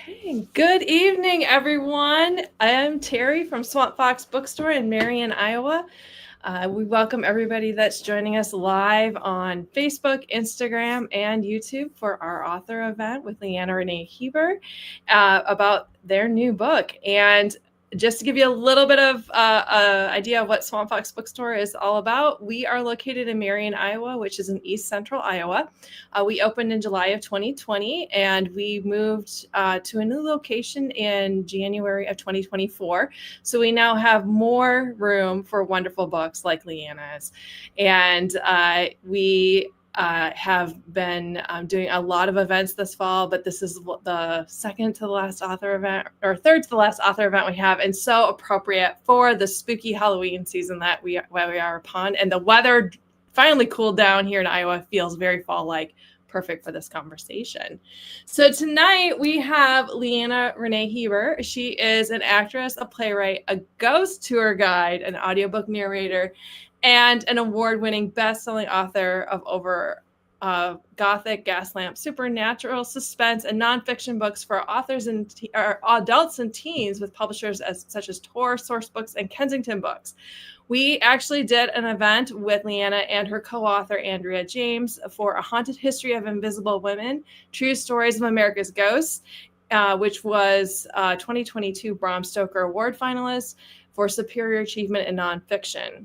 Okay, good evening, everyone. I'm Terry from Swamp Fox Bookstore in Marion, Iowa. We welcome everybody that's joining us live on Facebook, Instagram, and YouTube for our author event with Leanna, Renee, Hieber about their new book. And just to give you a little bit of idea of what Swamp Fox Bookstore is all about, we are located in Marion, Iowa, which is in East Central Iowa. We opened in July of 2020, and we moved to a new location in January of 2024. So we now have more room for wonderful books like Leanna's. And we have been doing a lot of events this fall, but this is the second to the last author event, or third to the last author event we have, and so appropriate for the spooky Halloween season that we are upon. And the weather finally cooled down here in Iowa, feels very fall-like, perfect for this conversation. So tonight we have Leanna Renee Hieber. She is an actress, a playwright, a ghost tour guide, an audiobook narrator, and an award-winning best-selling author of over gothic, gaslamp, supernatural, suspense, and nonfiction books for authors and adults and teens with publishers such as Tor, Source Books, and Kensington Books. We actually did an event with Leanna and her co-author, Andrea James, for A Haunted History of Invisible Women, True Stories of America's Ghosts, which was 2022 Bram Stoker Award finalist for Superior Achievement in Nonfiction.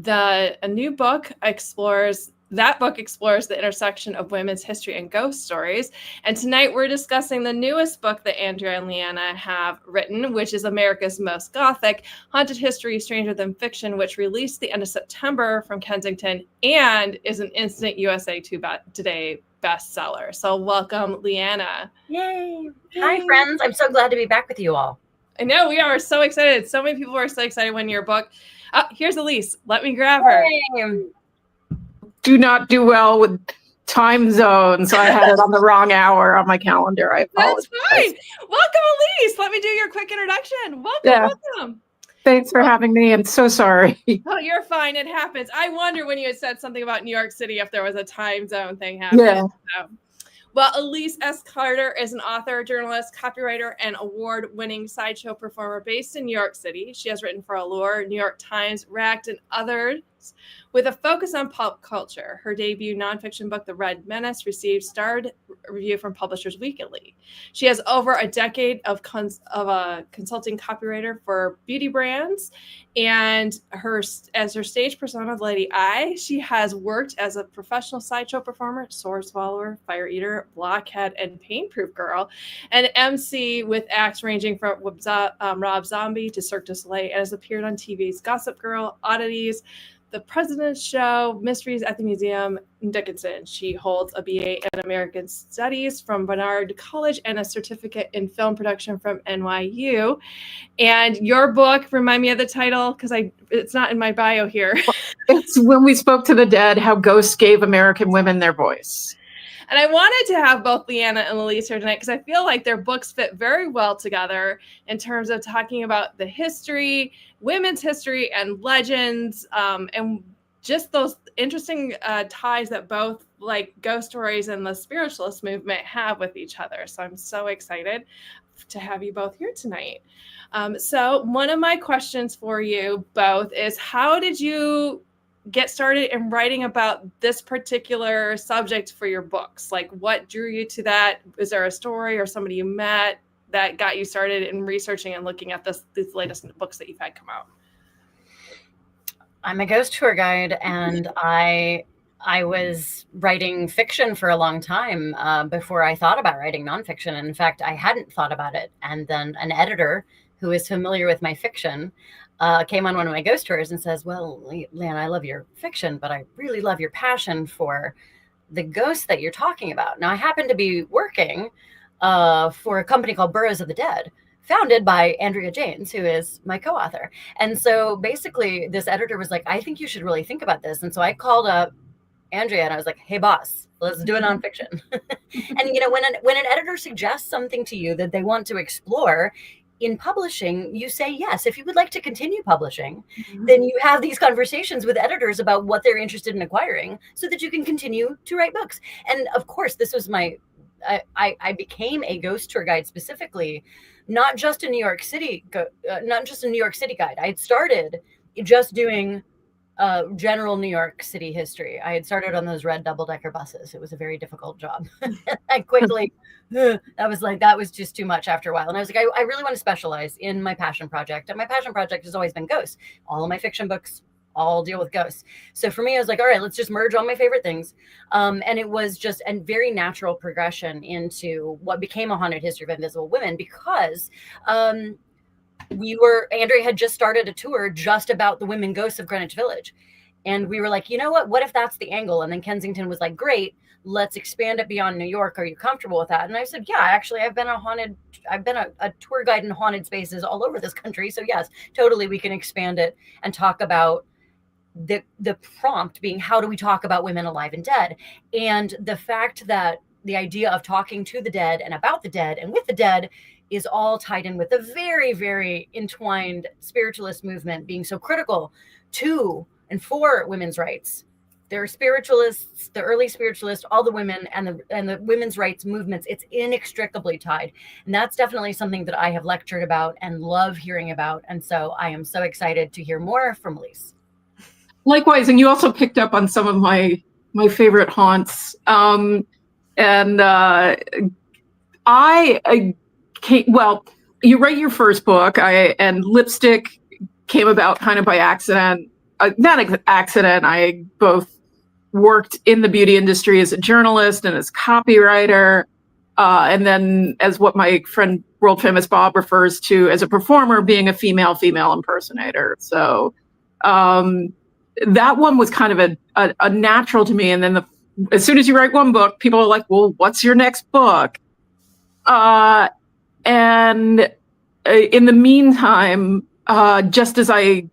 A new book explores the intersection of women's history and ghost stories. And tonight we're discussing the newest book that Andrea and Leanna have written, which is America's Most Gothic, Haunted History Stranger Than Fiction, which released the end of September from Kensington and is an instant USA Today bestseller. So welcome, Leanna. Yay. Hi, friends. I'm so glad to be back with you all. I know, we are so excited. So many people were so excited when your book... here's Ilise. Let me grab her. Hey. Do not do well with time zones, so I had it on the wrong hour on my calendar. I apologize. That's fine. Welcome, Ilise. Let me do your quick introduction. Welcome. Thanks for having me. I'm so sorry. Oh, you're fine. It happens. I wonder when you had said something about New York City if there was a time zone thing happening. Yeah. So. Well, Ilise S. Carter is an author, journalist, copywriter, and award-winning sideshow performer based in New York City. She has written for Allure, New York Times, Racked, and others with a focus on pop culture. Her debut nonfiction book, The Red Menace, received starred review from Publishers Weekly. She has over a decade of a consulting copywriter for beauty brands, and as her stage persona, Lady I, she has worked as a professional sideshow performer, sword swallower, fire eater, blockhead, and pain-proof girl, and MC with acts ranging from Rob Zombie to Cirque du Soleil, and has appeared on TV's Gossip Girl, Oddities, The President's Show, Mysteries at the Museum, and Dickinson. She holds a BA in American Studies from Barnard College and a certificate in film production from NYU. And your book, remind me of the title, because it's not in my bio here. It's When We Spoke to the Dead, How Ghosts Gave American Women Their Voice. And I wanted to have both Leanna and Ilise here tonight because I feel like their books fit very well together in terms of talking about the history, women's history, and legends, and just those interesting ties that both like ghost stories and the spiritualist movement have with each other. So I'm so excited to have you both here tonight. So one of my questions for you both is, how did you get started in writing about this particular subject for your books? Like, what drew you to that? Is there a story or somebody you met that got you started in researching and looking at these latest books that you've had come out? I'm a ghost tour guide, and I was writing fiction for a long time before I thought about writing nonfiction. And in fact, I hadn't thought about it. And then an editor who is familiar with my fiction came on one of my ghost tours and says, well, Leanna, I love your fiction, but I really love your passion for the ghosts that you're talking about. Now, I happen to be working for a company called Burrows of the Dead, founded by Andrea James, who is my co-author. And so basically this editor was like, I think you should really think about this. And so I called up Andrea and I was like, hey, boss, let's do a nonfiction. And, you know, when an editor suggests something to you that they want to explore, in publishing, you say yes. If you would like to continue publishing, then you have these conversations with editors about what they're interested in acquiring so that you can continue to write books. And of course, this was my I became a ghost tour guide specifically, not just a New York City, not just a New York City guide. I had started just doing general New York City history. I had started on those red double-decker buses. It was a very difficult job. I quickly, that was just too much after a while. And I was like, I really want to specialize in my passion project. And my passion project has always been ghosts. All of my fiction books all deal with ghosts. So for me, I was like, all right, let's just merge all my favorite things. And it was just a very natural progression into what became a haunted history of invisible women, because Andrea had just started a tour just about the women ghosts of Greenwich Village. And we were like, you know what if that's the angle? And then Kensington was like, great, let's expand it beyond New York. Are you comfortable with that? And I said, yeah, actually, I've been a tour guide in haunted spaces all over this country. So yes, totally, we can expand it and talk about the prompt being, how do we talk about women alive and dead? And the fact that the idea of talking to the dead and about the dead and with the dead is all tied in with the very, very entwined spiritualist movement being so critical to and for women's rights. There are spiritualists, the early spiritualists, all the women, and the women's rights movements. It's inextricably tied. And that's definitely something that I have lectured about and love hearing about. And so I am so excited to hear more from Ilise. Likewise, and you also picked up on some of my favorite haunts. You write your first book, and Lipstick came about kind of by accident. Not accident. I both worked in the beauty industry as a journalist and as copywriter, and then as what my friend, world famous Bob, refers to as a performer, being a female impersonator. So that one was kind of a natural to me. And then as soon as you write one book, people are like, well, what's your next book? And in the meantime, just as I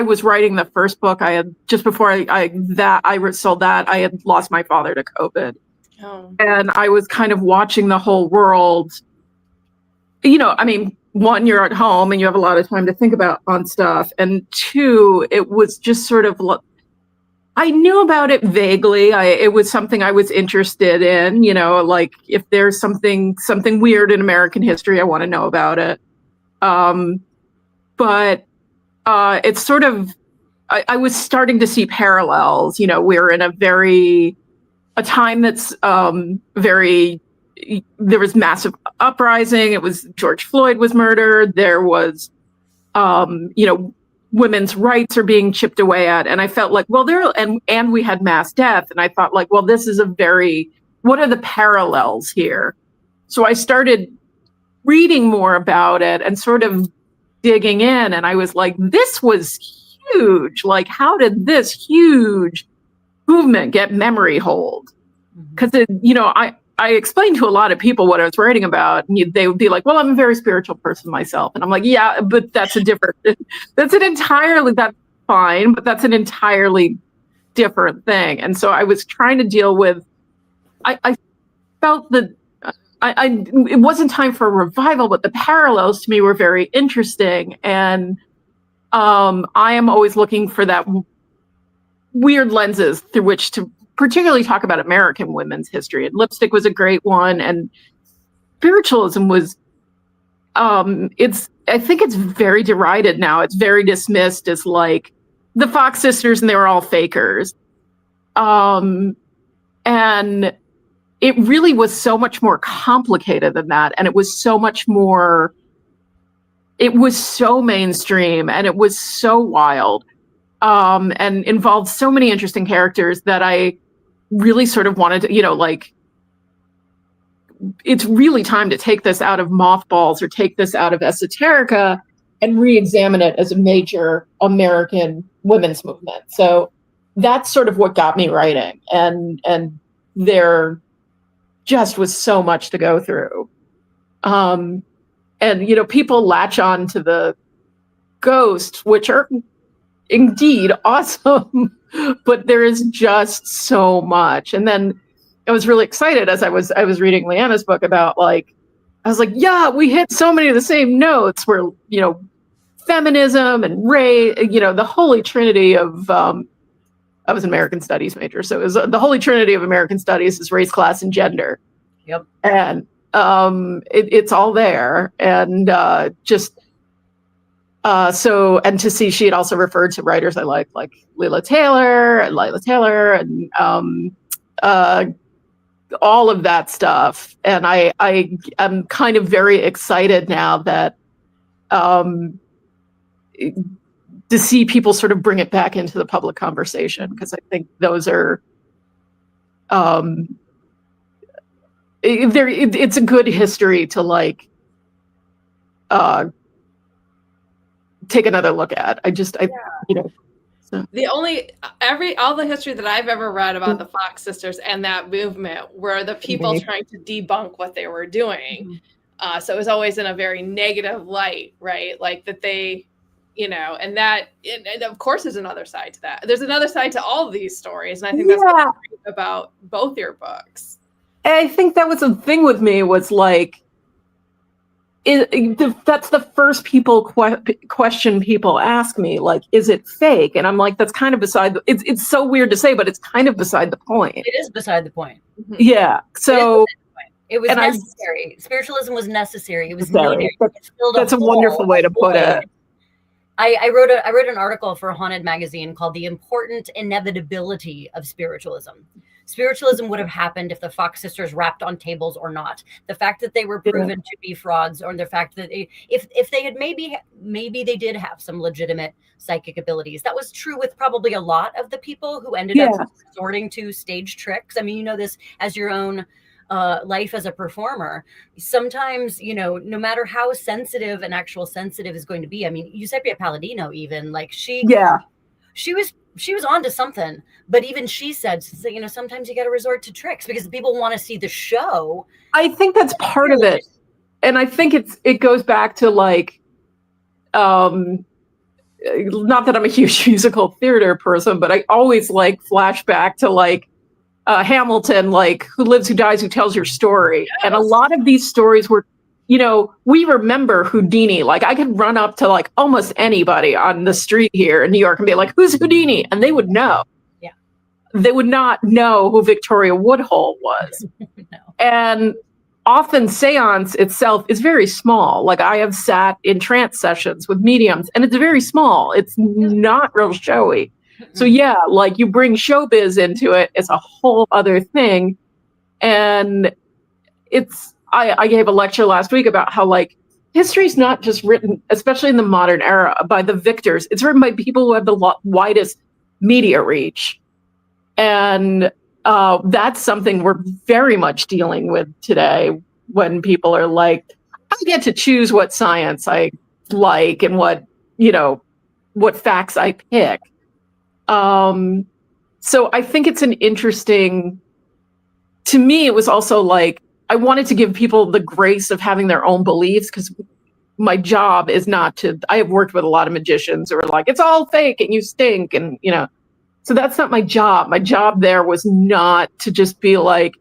was writing the first book, just before I sold that, I had lost my father to COVID. Oh. And I was kind of watching the whole world. I mean, one, you're at home and you have a lot of time to think about on stuff. And two, it was just sort of, I knew about it vaguely. It was something I was interested in, like if there's something weird in American history, I want to know about it. But it's sort of, I was starting to see parallels. We're in a time that's there was massive uprising. It was George Floyd was murdered. There was, women's rights are being chipped away at. And I felt like, well, and we had mass death. And I thought like, well, this is what are the parallels here? So I started reading more about it and sort of digging in. And I was like, this was huge. Like, how did this huge movement get memory hold? Because, I explained to a lot of people what I was writing about, and they would be like, well, I'm a very spiritual person myself. And I'm like, yeah, but that's fine, but that's an entirely different thing. And so I was trying to deal with, I felt that it wasn't time for a revival, but the parallels to me were very interesting. And I am always looking for that weird lenses through which to particularly talk about American women's history. And Lipstick was a great one. And spiritualism was, I think it's very derided now. It's very dismissed as like the Fox sisters and they were all fakers. And it really was so much more complicated than that. And it was so mainstream and it was so wild, and involved so many interesting characters that I really sort of wanted to, it's really time to take this out of mothballs or take this out of esoterica and re-examine it as a major American women's movement. So that's sort of what got me writing. And there just was so much to go through. And, people latch on to the ghosts, which are indeed awesome, but there is just so much. And then I was really excited as I was reading Leanna's book about I was like, yeah, we hit so many of the same notes where, feminism and race, the holy trinity of, I was an American studies major. So it was the holy trinity of American studies is race, class, and gender. Yep. And it's all there. And so, and to see, she had also referred to writers I like Lila Taylor and Lila Taylor, and all of that stuff. And I am kind of very excited now that to see people sort of bring it back into the public conversation, because I think those are it's a good history to like take another look at. So. All the history that I've ever read about the Fox sisters and that movement were the people trying to debunk what they were doing. So it was always in a very negative light, right? Like that they, and of course there's another side to that. There's another side to all of these stories. And I think that's what's great about both your books. I think that was the thing with me, was like, that's the first question people ask me, like, is it fake? And I'm like, that's kind of it's so weird to say, but it's kind of beside the point. It is beside the point. Yeah. So it was necessary. Spiritualism was necessary. It was needed. That's a wonderful way to put it. I wrote an article for Haunted magazine called "The Important Inevitability of Spiritualism." Spiritualism would have happened if the Fox sisters rapped on tables or not. The fact that they were proven to be frauds, or the fact that if they had maybe they did have some legitimate psychic abilities. That was true with probably a lot of the people who ended up resorting to stage tricks. I mean, you know this as your own life as a performer. Sometimes, no matter how sensitive an actual sensitive is going to be. I mean, Giuseppe Palladino, even like she was onto something, but even she said, sometimes you got to resort to tricks because people want to see the show. I think that's part of it. And I think it goes back to like, not that I'm a huge musical theater person, but I always like flashback to like Hamilton, like who lives, who dies, who tells your story. Yes. And a lot of these stories were, we remember Houdini. Like I could run up to like almost anybody on the street here in New York and be like, who's Houdini? And they would know. Yeah. They would not know who Victoria Woodhull was. No. And often seance itself is very small. Like I have sat in trance sessions with mediums and it's very small. It's not real showy. So yeah, like you bring showbiz into it, it's a whole other thing. And I gave a lecture last week about how like history is not just written, especially in the modern era, by the victors. It's written by people who have the widest media reach. And that's something we're very much dealing with today, when people are like, I get to choose what science I like and what facts I pick. So I think it's an interesting, to me, it was also like, I wanted to give people the grace of having their own beliefs, because my job is not to, I have worked with a lot of magicians who are like, it's all fake and you stink. And, so that's not my job. My job there was not to just be like,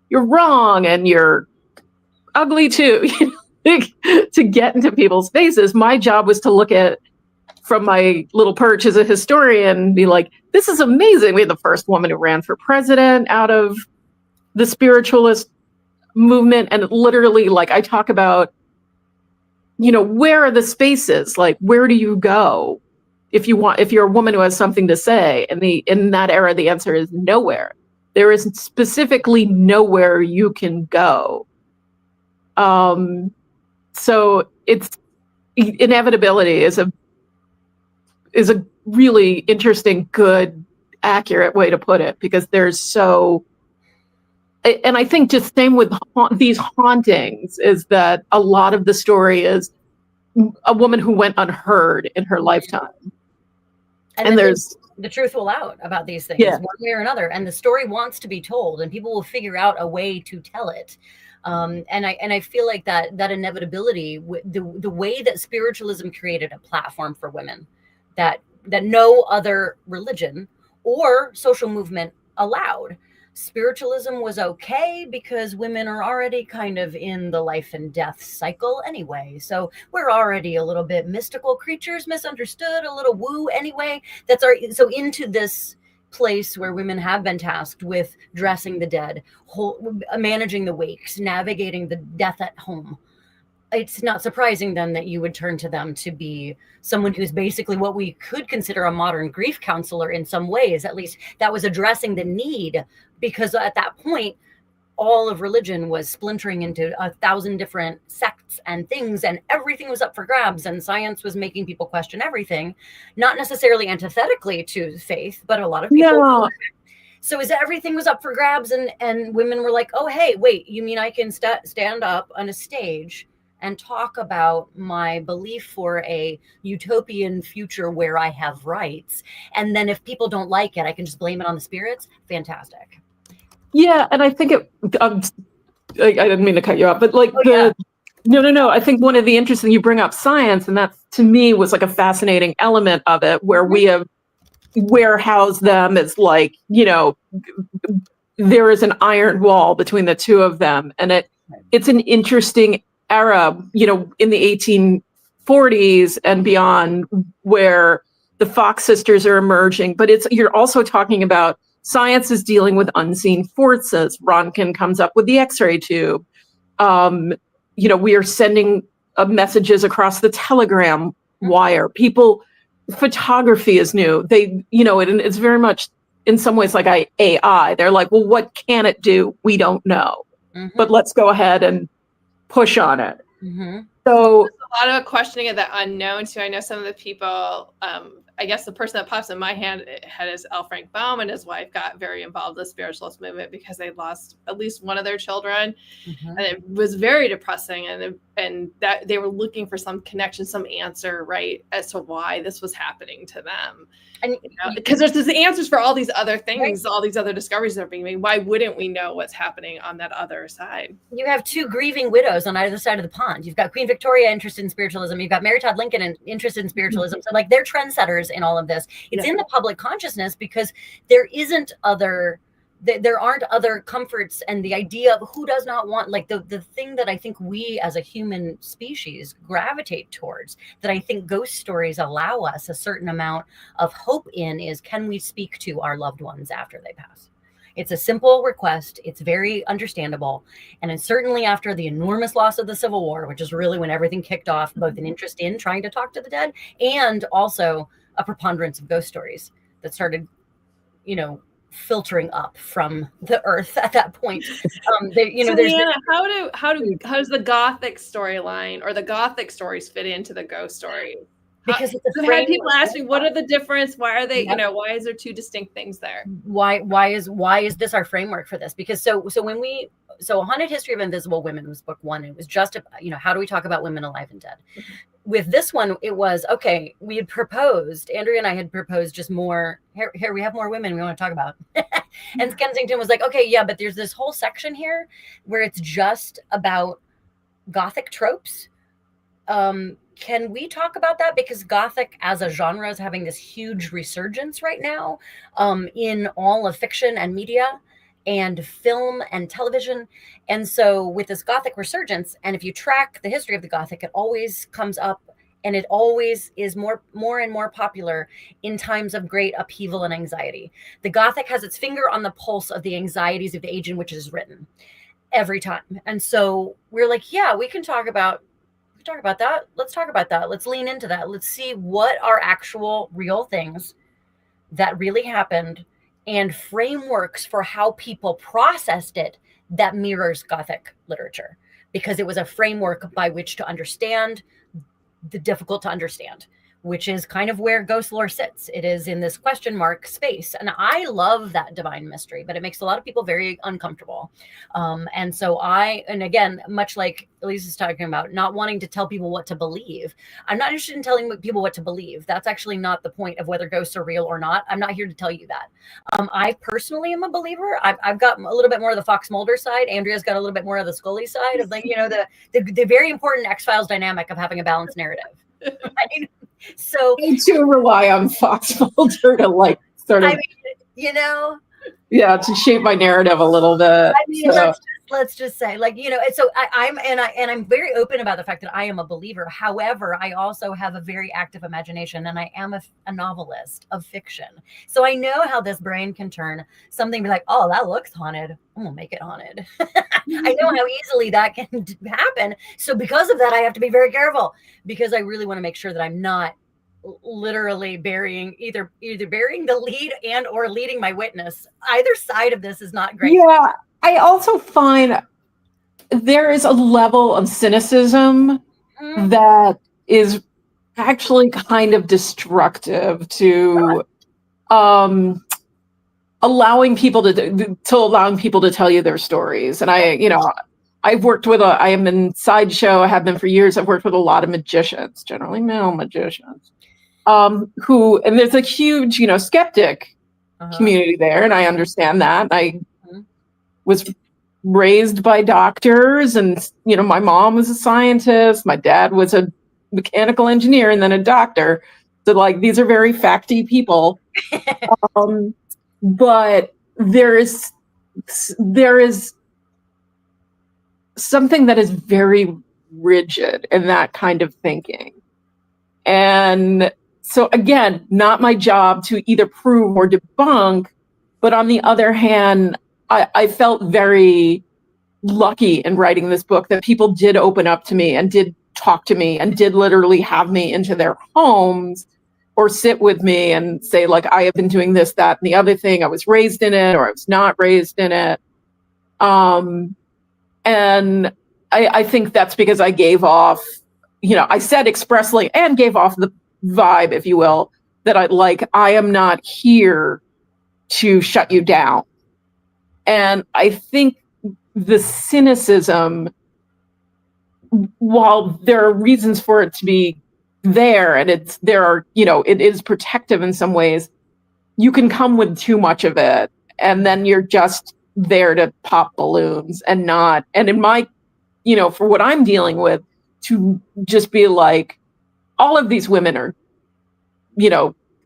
you're wrong and you're ugly too, to get into people's faces. My job was to look at, from my little perch as a historian, be like, this is amazing. We had the first woman who ran for president out of the spiritualist movement. And literally, like, I talk about, where are the spaces? Like, where do you go if you're a woman who has something to say? And in that era, the answer is nowhere. There is specifically nowhere you can go. So it's inevitability is a really interesting, good, accurate way to put it, because and I think just same with these hauntings is that a lot of the story is a woman who went unheard in her lifetime. And there's the truth will out about these things one way or another. And the story wants to be told and people will figure out a way to tell it. And I feel like that inevitability, the way that spiritualism created a platform for women that no other religion or social movement allowed. Spiritualism was okay because women are already kind of in the life and death cycle anyway. So we're already a little bit mystical creatures, misunderstood, a little woo anyway. So into this place where women have been tasked with dressing the dead, managing the wakes, navigating the death at home. It's not surprising then that you would turn to them to be someone who's basically what we could consider a modern grief counselor in some ways. At least that was addressing the need, because at that point, all of religion was splintering into 1,000 different sects and things, and everything was up for grabs, and science was making people question everything, not necessarily antithetically to faith, but a lot of people. No. So as everything was up for grabs, and women were like, oh, hey, wait, you mean I can stand up on a stage and talk about my belief for a utopian future where I have rights, and then if people don't like it, I can just blame it on the spirits? Fantastic. Yeah, and I think I didn't mean to cut you off, but like no. I think one of the interesting, you bring up science, and that to me was like a fascinating element of it, where we have warehoused them as like, there is an iron wall between the two of them, and it's an interesting era, in the 1840s and beyond, where the Fox sisters are emerging. But you're also talking about science is dealing with unseen forces. Röntgen comes up with the X-ray tube. We are sending messages across the telegram wire. Photography is new. It's very much in some ways like AI. They're like, well, what can it do? We don't know, but let's go ahead and push on it. So a lot of questioning of the unknown too. I know some of the people, I guess the person that pops in my head is L. Frank Baum, and his wife got very involved in the spiritualist movement because they lost at least one of their children. And it was very depressing, and that they were looking for some connection, some answer, right, as to why this was happening to them. And because there's answers for all these other things, all these other discoveries that are being made. Why wouldn't we know what's happening on that other side? You have two grieving widows on either side of the pond. You've got Queen Victoria interested in spiritualism. You've got Mary Todd Lincoln interested in spiritualism. So like, they're trendsetters in all of this. It's in the public consciousness because there aren't other comforts, and the idea of who does not want, like the thing that I think we as a human species gravitate towards, that I think ghost stories allow us a certain amount of hope in, is, can we speak to our loved ones after they pass? It's a simple request. It's very understandable. And it's certainly after the enormous loss of the Civil War, which is really when everything kicked off, both an interest in trying to talk to the dead and also a preponderance of ghost stories that started, filtering up from the earth at that point. Leanna, how does the Gothic storyline or the Gothic stories fit into the ghost story? Because I've had people ask me, what are the difference? Why are they, why is there two distinct things there? Why is this our framework for this? Because so A Haunted History of Invisible Women was book one. It was just, how do we talk about women alive and dead? With this one, it was, okay, we had proposed, Andrea and I had proposed just more, here we have more women we want to talk about. And Kensington was like, okay, yeah, but there's this whole section here where it's just about Gothic tropes. Can we talk about that? Because Gothic as a genre is having this huge resurgence right now, in all of fiction and media and film and television. And so with this Gothic resurgence, and if you track the history of the Gothic, it always comes up, and it always is more and more popular in times of great upheaval and anxiety. The Gothic has its finger on the pulse of the anxieties of the age in which it is written every time. And so we're like, yeah, we can talk about that. Let's talk about that. Let's lean into that. Let's see what are actual real things that really happened, and frameworks for how people processed it that mirrors Gothic literature, because it was a framework by which to understand the difficult to understand, which is kind of where ghost lore sits. It is in this question mark space. And I love that divine mystery, but it makes a lot of people very uncomfortable. And so again, much like Ilise is talking about, not wanting to tell people what to believe. I'm not interested in telling people what to believe. That's actually not the point of whether ghosts are real or not. I'm not here to tell you that. I personally am a believer. I've got a little bit more of the Fox Mulder side. Andrea's got a little bit more of the Scully side of the very important X-Files dynamic of having a balanced narrative. Right? So I too rely on Fox Mulder to to shape my narrative a little bit. That's just let's just say, like, you know, and so I'm very open about the fact that I am a believer. However, I also have a very active imagination, and I am a novelist of fiction. So I know how this brain can turn something, be like, oh, that looks haunted, I'm gonna make it haunted. I know how easily that can happen. So because of that, I have to be very careful, because I really want to make sure that I'm not literally either burying the lead and or leading my witness. Either side of this is not great. Yeah, I also find there is a level of cynicism that is actually kind of destructive to allowing people to tell you their stories. And I've worked with I am in Sideshow. I have been for years. I've worked with a lot of magicians, generally male magicians, and there's a huge, skeptic community there. And I understand that. I was raised by doctors, and, my mom was a scientist. My dad was a mechanical engineer and then a doctor. So, like, these are very facty people. But there is something that is very rigid in that kind of thinking. And so, again, not my job to either prove or debunk, but on the other hand, I felt very lucky in writing this book that people did open up to me and did talk to me and did literally have me into their homes or sit with me and say, like, I have been doing this, that, and the other thing. I was raised in it, or I was not raised in it. And I think that's because I gave off, I said expressly and gave off the vibe, if you will, that I am not here to shut you down. And I think the cynicism, while there are reasons for it to be there, and it is protective in some ways, you can come with too much of it, and then you're just there to pop balloons and in my, for what I'm dealing with, to just be like, all of these women are,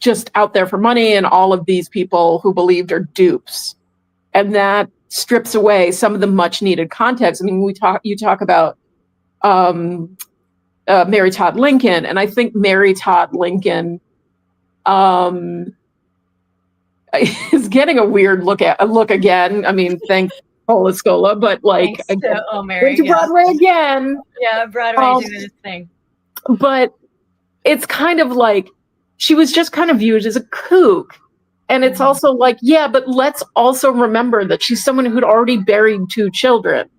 just out there for money, and all of these people who believed are dupes. And that strips away some of the much needed context. I mean, you talk about Mary Todd Lincoln, and I think Mary Todd Lincoln is getting a weird look again. I mean, thanks Paula Scola, but like, Mary, to Broadway again. Yeah, Broadway doing this thing. But it's kind of like she was just kind of viewed as a kook. And it's also like, yeah, but let's also remember that she's someone who'd already buried 2 children.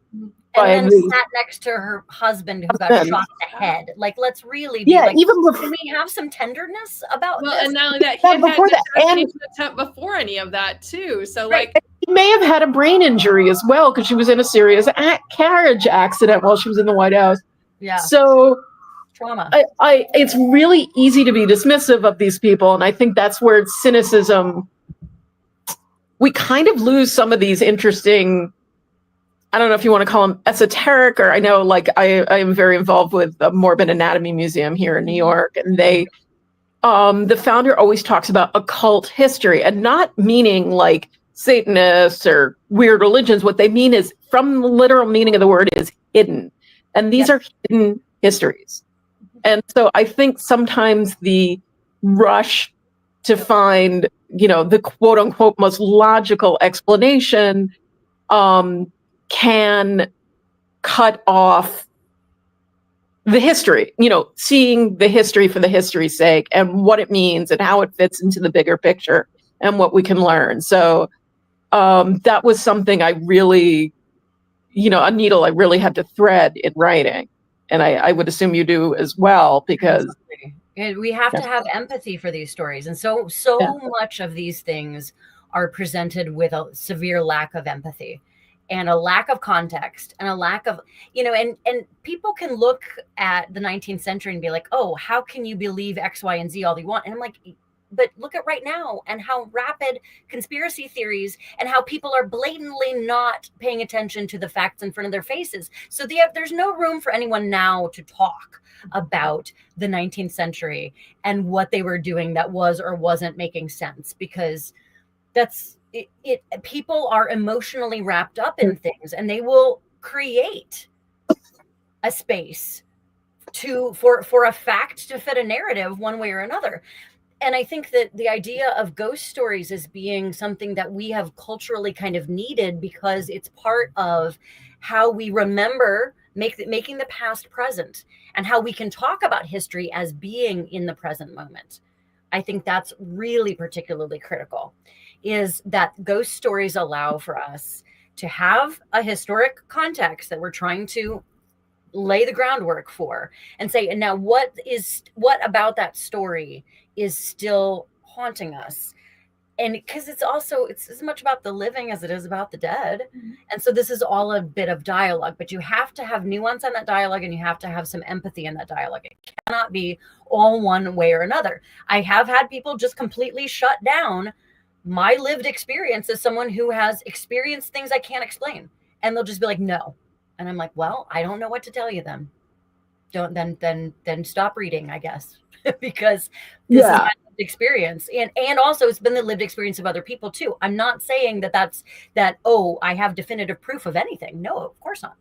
And then sat next to her husband who got shot in the head. Like, let's really be even before, can we have some tenderness about this? And not only that, he had an attempt before any of that too. So he may have had a brain injury as well, because she was in a serious carriage accident while she was in the White House. Yeah. So trauma. It's really easy to be dismissive of these people, and I think that's where it's cynicism. We kind of lose some of these interesting, I don't know if you want to call them esoteric, or I know, like, I am very involved with the Morbid Anatomy Museum here in New York, and they, the founder always talks about occult history, and not meaning like Satanists or weird religions. What they mean is, from the literal meaning of the word, is hidden, and these are hidden histories. And so I think sometimes the rush to find, the quote unquote most logical explanation can cut off the history, seeing the history for the history's sake and what it means and how it fits into the bigger picture and what we can learn. So that was something I really, a needle I really had to thread in writing. And I would assume you do as well, because we have to have empathy for these stories. And so much of these things are presented with a severe lack of empathy and a lack of context and a lack of, and people can look at the 19th century and be like, oh, how can you believe X, Y, and Z all you want? And I'm like, but look at right now and how rapid conspiracy theories and how people are blatantly not paying attention to the facts in front of their faces. So there's no room for anyone now to talk about the 19th century and what they were doing that was or wasn't making sense, because people are emotionally wrapped up in things, and they will create a space for a fact to fit a narrative one way or another. And I think that the idea of ghost stories as being something that we have culturally kind of needed, because it's part of how we remember making the past present, and how we can talk about history as being in the present moment. I think that's really particularly critical, is that ghost stories allow for us to have a historic context that we're trying to lay the groundwork for, and say, and now what about that story is still haunting us? And because it's as much about the living as it is about the dead. Mm-hmm. And so this is all a bit of dialogue, but you have to have nuance in that dialogue, and you have to have some empathy in that dialogue. It cannot be all one way or another. I have had people just completely shut down my lived experience as someone who has experienced things I can't explain. And they'll just be like, no. And I'm like, well, I don't know what to tell you then. Then stop reading, I guess, because this is my lived experience. And also it's been the lived experience of other people too. I'm not saying oh, I have definitive proof of anything. No, of course not.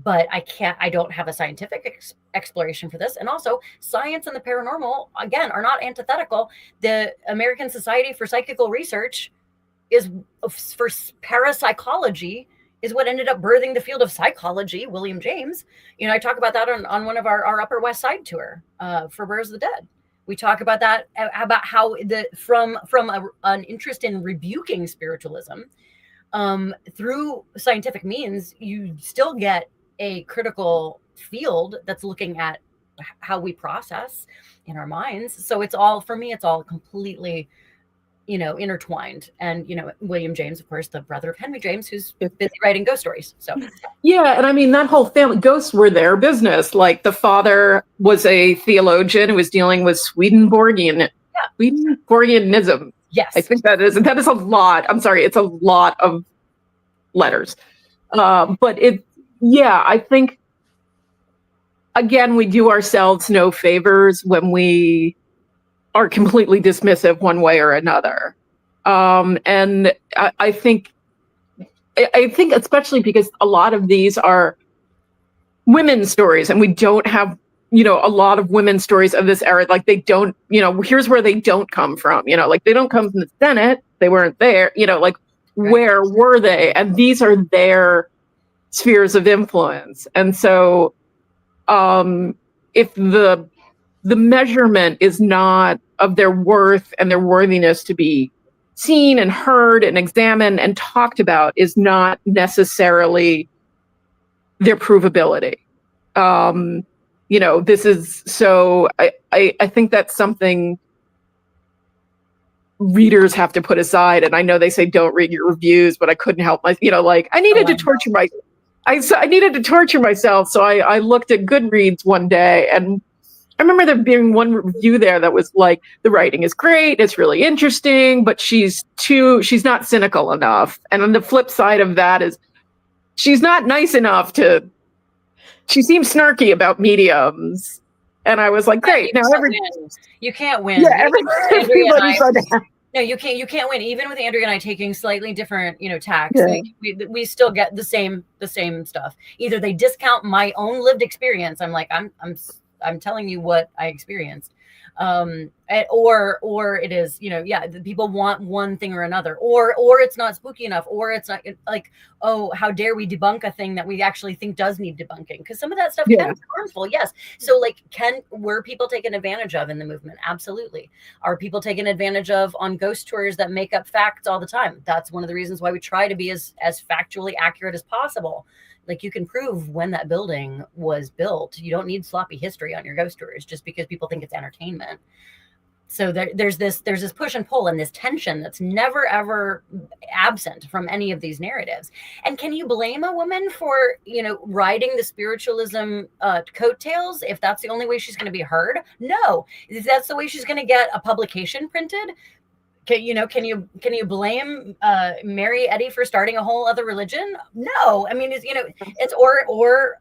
But I don't have a scientific exploration for this. And also science and the paranormal, again, are not antithetical. The American Society for Psychical Research for parapsychology is what ended up birthing the field of psychology, William James. I talk about that on one of our Upper West Side tour for Where's the Dead. We talk about that, about how from an interest in rebuking spiritualism through scientific means, you still get a critical field that's looking at how we process in our minds. So it's all completely intertwined. And William James, of course, the brother of Henry James, who's busy writing ghost stories. So yeah, and I mean, that whole family, ghosts were their business. Like, the father was a theologian who was dealing with Swedenborgianism. Yes, I think that is a lot. I'm sorry, it's a lot of letters. But I think, again, we do ourselves no favors when we are completely dismissive one way or another. And I think especially because a lot of these are women's stories, and we don't have, a lot of women's stories of this era. Like, they don't, here's where they don't come from, like, they don't come from the Senate. They weren't there, like, right. Where were they? And these are their spheres of influence. And so if the measurement is not of their worth and their worthiness to be seen and heard and examined and talked about, is not necessarily their provability. This is so, I think that's something readers have to put aside. And I know they say don't read your reviews, but I couldn't help I needed to torture I needed to torture myself. So I looked at Goodreads one day, and I remember there being one review there that was like, the writing is great, it's really interesting, but she's not cynical enough. And on the flip side of that is, she's not nice enough she seems snarky about mediums. And I was like, great, now you can't win. Yeah, everybody's no, you can't win. Even with Andrea and I taking slightly different, tacks, yeah. we still get the same stuff. Either they discount my own lived experience. I'm like, I'm telling you what I experienced. Or it is, the people want one thing or another, or it's not spooky enough, or it's not like, oh, how dare we debunk a thing that we actually think does need debunking? Because some of that stuff can be harmful. Yes. So were people taken advantage of in the movement? Absolutely. Are people taken advantage of on ghost tours that make up facts all the time? That's one of the reasons why we try to be as factually accurate as possible. Like, you can prove when that building was built. You don't need sloppy history on your ghost tours just because people think it's entertainment. So there's this push and pull and this tension that's never, ever absent from any of these narratives. And can you blame a woman for, riding the spiritualism coattails if that's the only way she's going to be heard? No. If that's the way she's going to get a publication printed, can you blame Mary Eddy for starting a whole other religion? No. I mean, it's or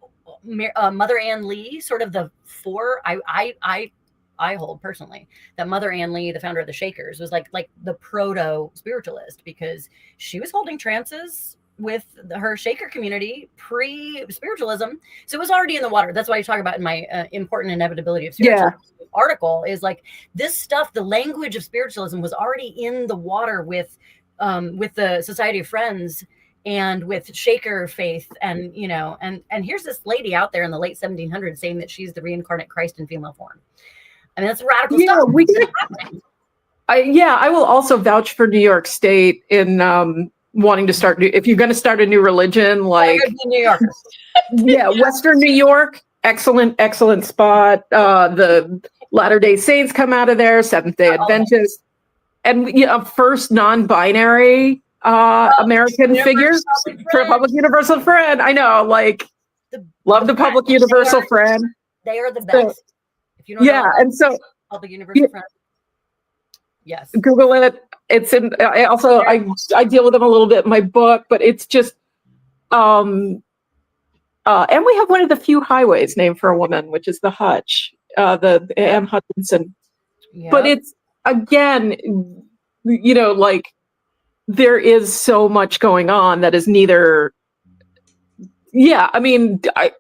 Mother Ann Lee, sort of the four. I I hold personally, that Mother Ann Lee, the founder of the Shakers, was like the proto spiritualist, because she was holding trances with her Shaker community pre-spiritualism. So it was already in the water. That's why I talk about in my important inevitability of spiritualism article, is like this stuff, the language of spiritualism was already in the water with the Society of Friends and with Shaker faith. And, and here's this lady out there in the late 1700s saying that she's the reincarnate Christ in female form. I mean, that's radical stuff. I will also vouch for New York State in wanting to start if you're going to start a new religion, like New York. Western New York, excellent spot. The Latter-day Saints come out of there, Seventh-day Adventists, and first non-binary American figure for a public universal friend. I know, like, love the public universal friend. They are the best. So, if you don't know, and so public universal friend. Yes. Google it. It's in. I deal with them a little bit in my book, but it's just, and we have one of the few highways named for a woman, which is the Hutch, the Anne Hutchinson. Yep. But it's, again, like, there is so much going on that is neither. Yeah, I mean, I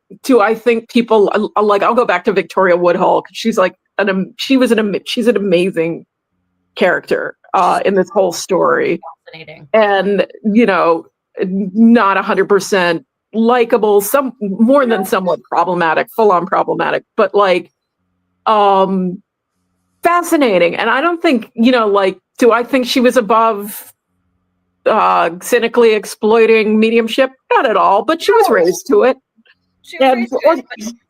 think people like. I'll go back to Victoria Woodhull, because she's like she's an amazing character in this whole story. Fascinating. And not 100% likable, some more than somewhat problematic, full-on problematic, but like fascinating. And I don't think, do I think she was above cynically exploiting mediumship? Not at all, but she was raised to it.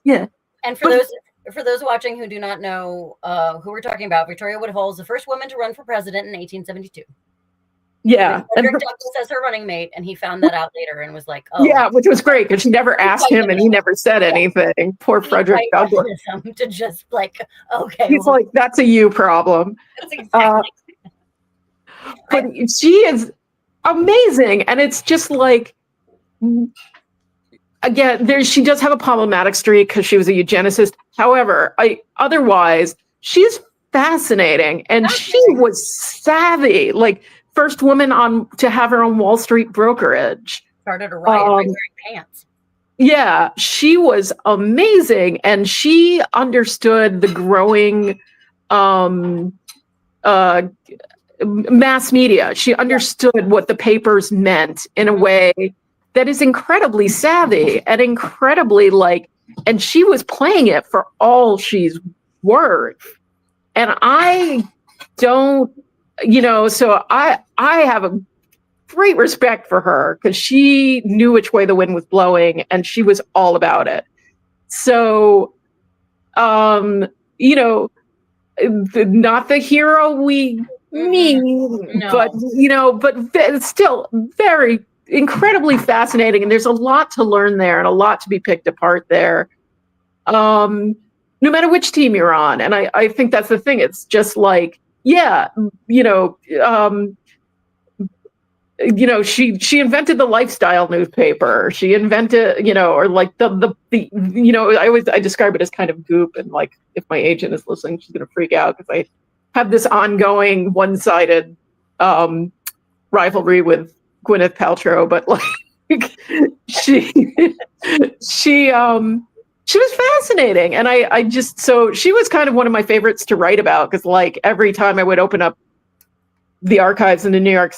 Yeah. And for those watching who do not know who we're talking about, Victoria Woodhull is the first woman to run for president in 1872. Yeah. Frederick Douglass as her running mate, and he found that out later and was like, oh. Yeah, which was great, because she never asked him and he never said anything. Poor Frederick Douglass. To just like, okay. He's like, that's a you problem. That's exactly. But she is amazing. And it's just like, again, she does have a problematic streak because she was a eugenicist. However, otherwise, she's fascinating, and she was savvy. Like, first woman to have her own Wall Street brokerage. Started a riot by wearing pants. Yeah, she was amazing, and she understood the growing mass media. She understood what the papers meant in a way that is incredibly savvy and incredibly and she was playing it for all she's worth. And I don't, so I have a great respect for her, because she knew which way the wind was blowing and she was all about it. So, not the hero we need, but it's still very incredibly fascinating, and there's a lot to learn there and a lot to be picked apart there, no matter which team you're on. And I think that's the thing. It's just like, she invented the lifestyle newspaper. She invented, or like I describe it as kind of goop, and like, if my agent is listening, she's gonna freak out, because I have this ongoing one-sided rivalry with Gwyneth Paltrow, but like she was fascinating. And I just, so she was kind of one of my favorites to write about, because like every time I would open up the archives in the New York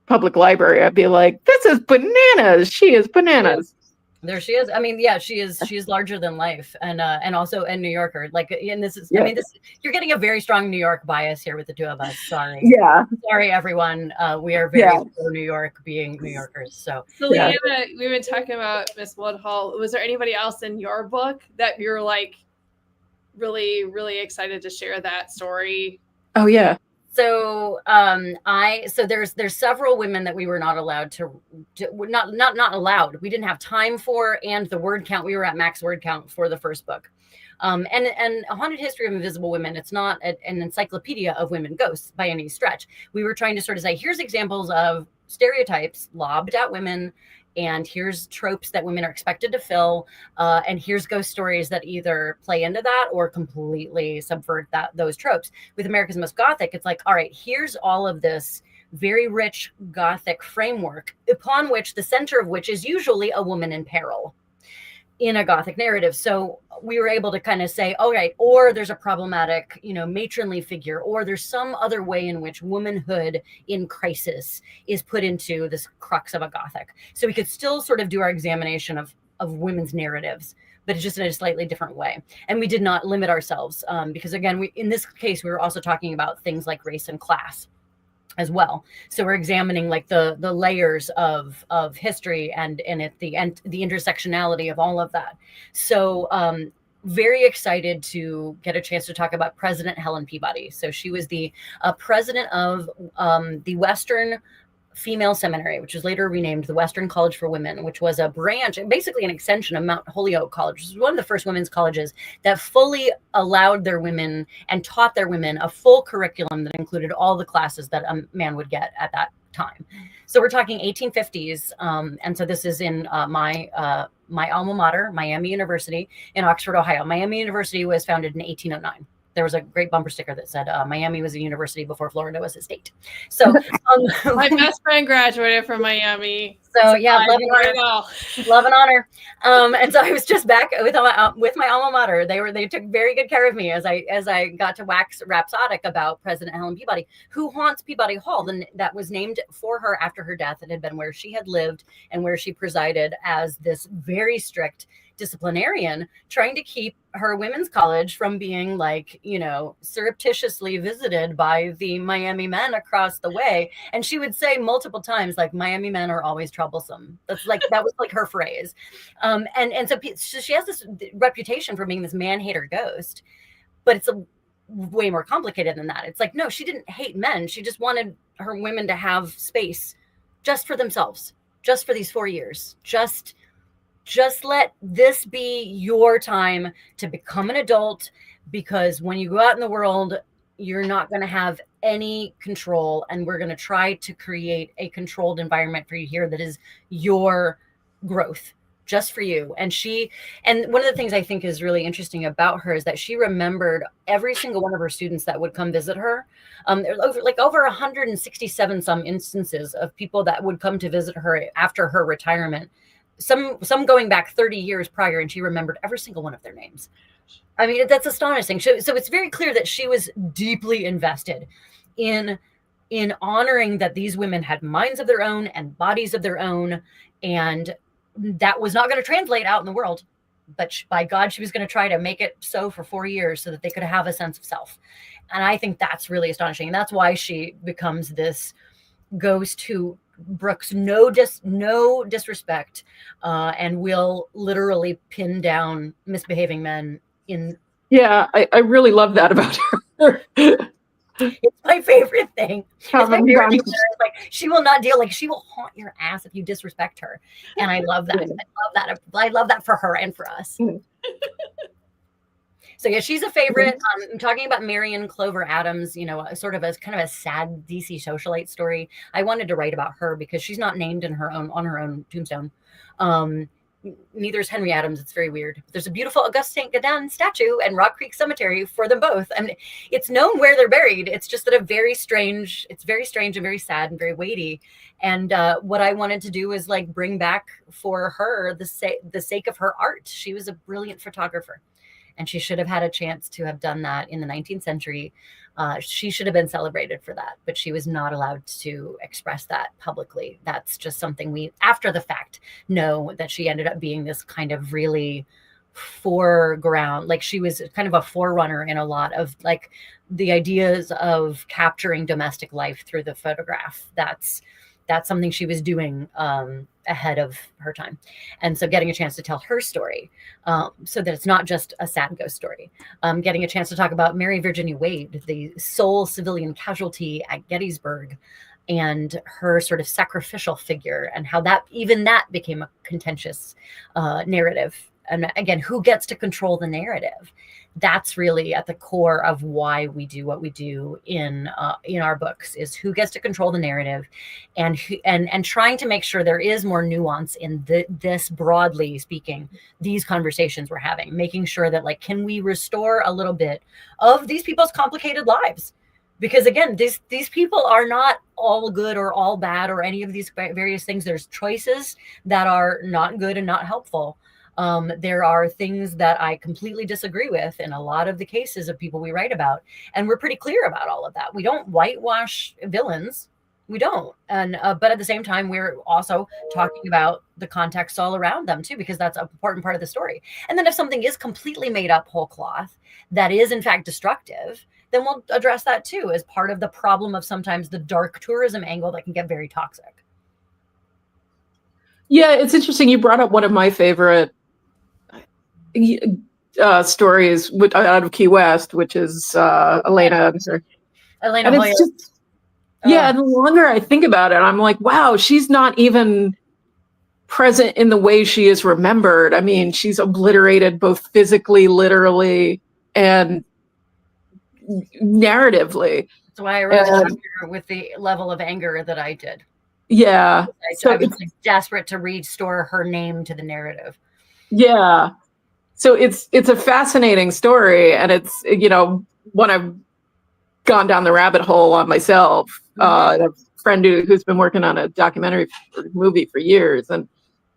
Public Library, I'd be like, this is bananas. She is bananas. There she is. I mean, yeah, she is larger than life, and also a New Yorker. Like, and this is, you're getting a very strong New York bias here with the two of us. Sorry. Yeah. Sorry, everyone. We are very pro New York, being New Yorkers. So Leanna, we've been talking about Miss Woodhull. Was there anybody else in your book that you're like really, really excited to share that story? Oh yeah. So there's several women that we were not allowed to not allowed. We didn't have time for, and the word count, we were at max word count for the first book. And A Haunted History of Invisible Women, it's not an encyclopedia of women ghosts by any stretch. We were trying to sort of say, here's examples of stereotypes lobbed at women and here's tropes that women are expected to fill, and here's ghost stories that either play into that or completely subvert those tropes. With America's Most Gothic, it's like, all right, here's all of this very rich Gothic framework, upon which the center of which is usually a woman in peril in a Gothic narrative. So we were able to kind of say, all right, or there's a problematic, matronly figure, or there's some other way in which womanhood in crisis is put into this crux of a Gothic. So we could still sort of do our examination of women's narratives, but it's just in a slightly different way. And we did not limit ourselves because, again, in this case, we were also talking about things like race and class as well. So we're examining like the layers of history and the intersectionality of all of that. So very excited to get a chance to talk about President Helen Peabody. So she was the president of the Western Female Seminary, which was later renamed the Western College for Women, which was a branch, basically an extension of Mount Holyoke College, which was one of the first women's colleges that fully allowed their women and taught their women a full curriculum that included all the classes that a man would get at that time. So we're talking 1850s. And so this is in my alma mater, Miami University in Oxford, Ohio. Miami University was founded in 1809. There was a great bumper sticker that said Miami was a university before Florida was a state. So my best friend graduated from Miami. So yeah, love and honor. And so I was just back with my alma mater. They took very good care of me as I got to wax rhapsodic about President Helen Peabody, who haunts Peabody Hall. That was named for her after her death. It had been where she had lived and where she presided as this very strict disciplinarian, trying to keep her women's college from being surreptitiously visited by the Miami men across the way. And she would say multiple times, like, Miami men are always troublesome. That was like her phrase. And so she has this reputation for being this man-hater ghost, but it's way more complicated than that. It's like, no, she didn't hate men. She just wanted her women to have space just for themselves, just for these 4 years, just let this be your time to become an adult, because when you go out in the world, you're not going to have any control, and we're going to try to create a controlled environment for you here that is your growth, just for you. And one of the things I think is really interesting about her is that she remembered every single one of her students that would come visit her. There was over 167 some instances of people that would come to visit her after her retirement. Some going back 30 years prior, and she remembered every single one of their names. I mean, that's astonishing. So it's very clear that she was deeply invested in honoring that these women had minds of their own and bodies of their own, and that was not going to translate out in the world. But by God, she was going to try to make it so for 4 years so that they could have a sense of self. And I think that's really astonishing. And that's why she becomes this ghost who brooks no disrespect and will literally pin down misbehaving men in. Yeah, I really love that about her. It's my favorite thing. It's my favorite thing. Like, she will not deal, she will haunt your ass if you disrespect her. And I love that. I love that for her and for us. So yeah, she's a favorite. I'm talking about Marion Clover Adams, sort of as kind of a sad DC socialite story. I wanted to write about her because she's not named on her own tombstone. Neither is Henry Adams. It's very weird. There's a beautiful Auguste St. Gaudens statue and Rock Creek Cemetery for them both. And it's known where they're buried. It's just that it's very strange and very sad and very weighty. And what I wanted to do is bring back for her the sake of her art. She was a brilliant photographer, and she should have had a chance to have done that in the 19th century. She should have been celebrated for that, but she was not allowed to express that publicly. That's just something we, after the fact, know that she ended up being this kind of really foreground. She was kind of a forerunner in a lot of the ideas of capturing domestic life through the photograph. That's something she was doing ahead of her time. And so getting a chance to tell her story so that it's not just a sad ghost story. Getting a chance to talk about Mary Virginia Wade, the sole civilian casualty at Gettysburg, and her sort of sacrificial figure, and how that became a contentious narrative And again, who gets to control the narrative? That's really at the core of why we do what we do in our books, is who gets to control the narrative, and trying to make sure there is more nuance in this, broadly speaking, these conversations we're having, making sure that, like, can we restore a little bit of these people's complicated lives? Because again, these people are not all good or all bad or any of these various things. There's choices that are not good and not helpful. There are things that I completely disagree with in a lot of the cases of people we write about. And we're pretty clear about all of that. We don't whitewash villains. We don't. And but at the same time, we're also talking about the context all around them too, because that's an important part of the story. And then if something is completely made up whole cloth, that is in fact destructive, then we'll address that too as part of the problem of sometimes the dark tourism angle that can get very toxic. Yeah, it's interesting. You brought up one of my favorite stories out of Key West, which is Elena. Elena and Hoyer. it's just, yeah, and the longer I think about it, I'm like, wow, she's not even present in the way she is remembered. I mean, she's obliterated both physically, literally, and narratively. That's why I wrote the chapter with the level of anger that I did. Yeah. I was like desperate to restore her name to the narrative. Yeah. So it's a fascinating story, and it's, you know, when I've gone down the rabbit hole on myself, a friend who's been working on a documentary movie for years, and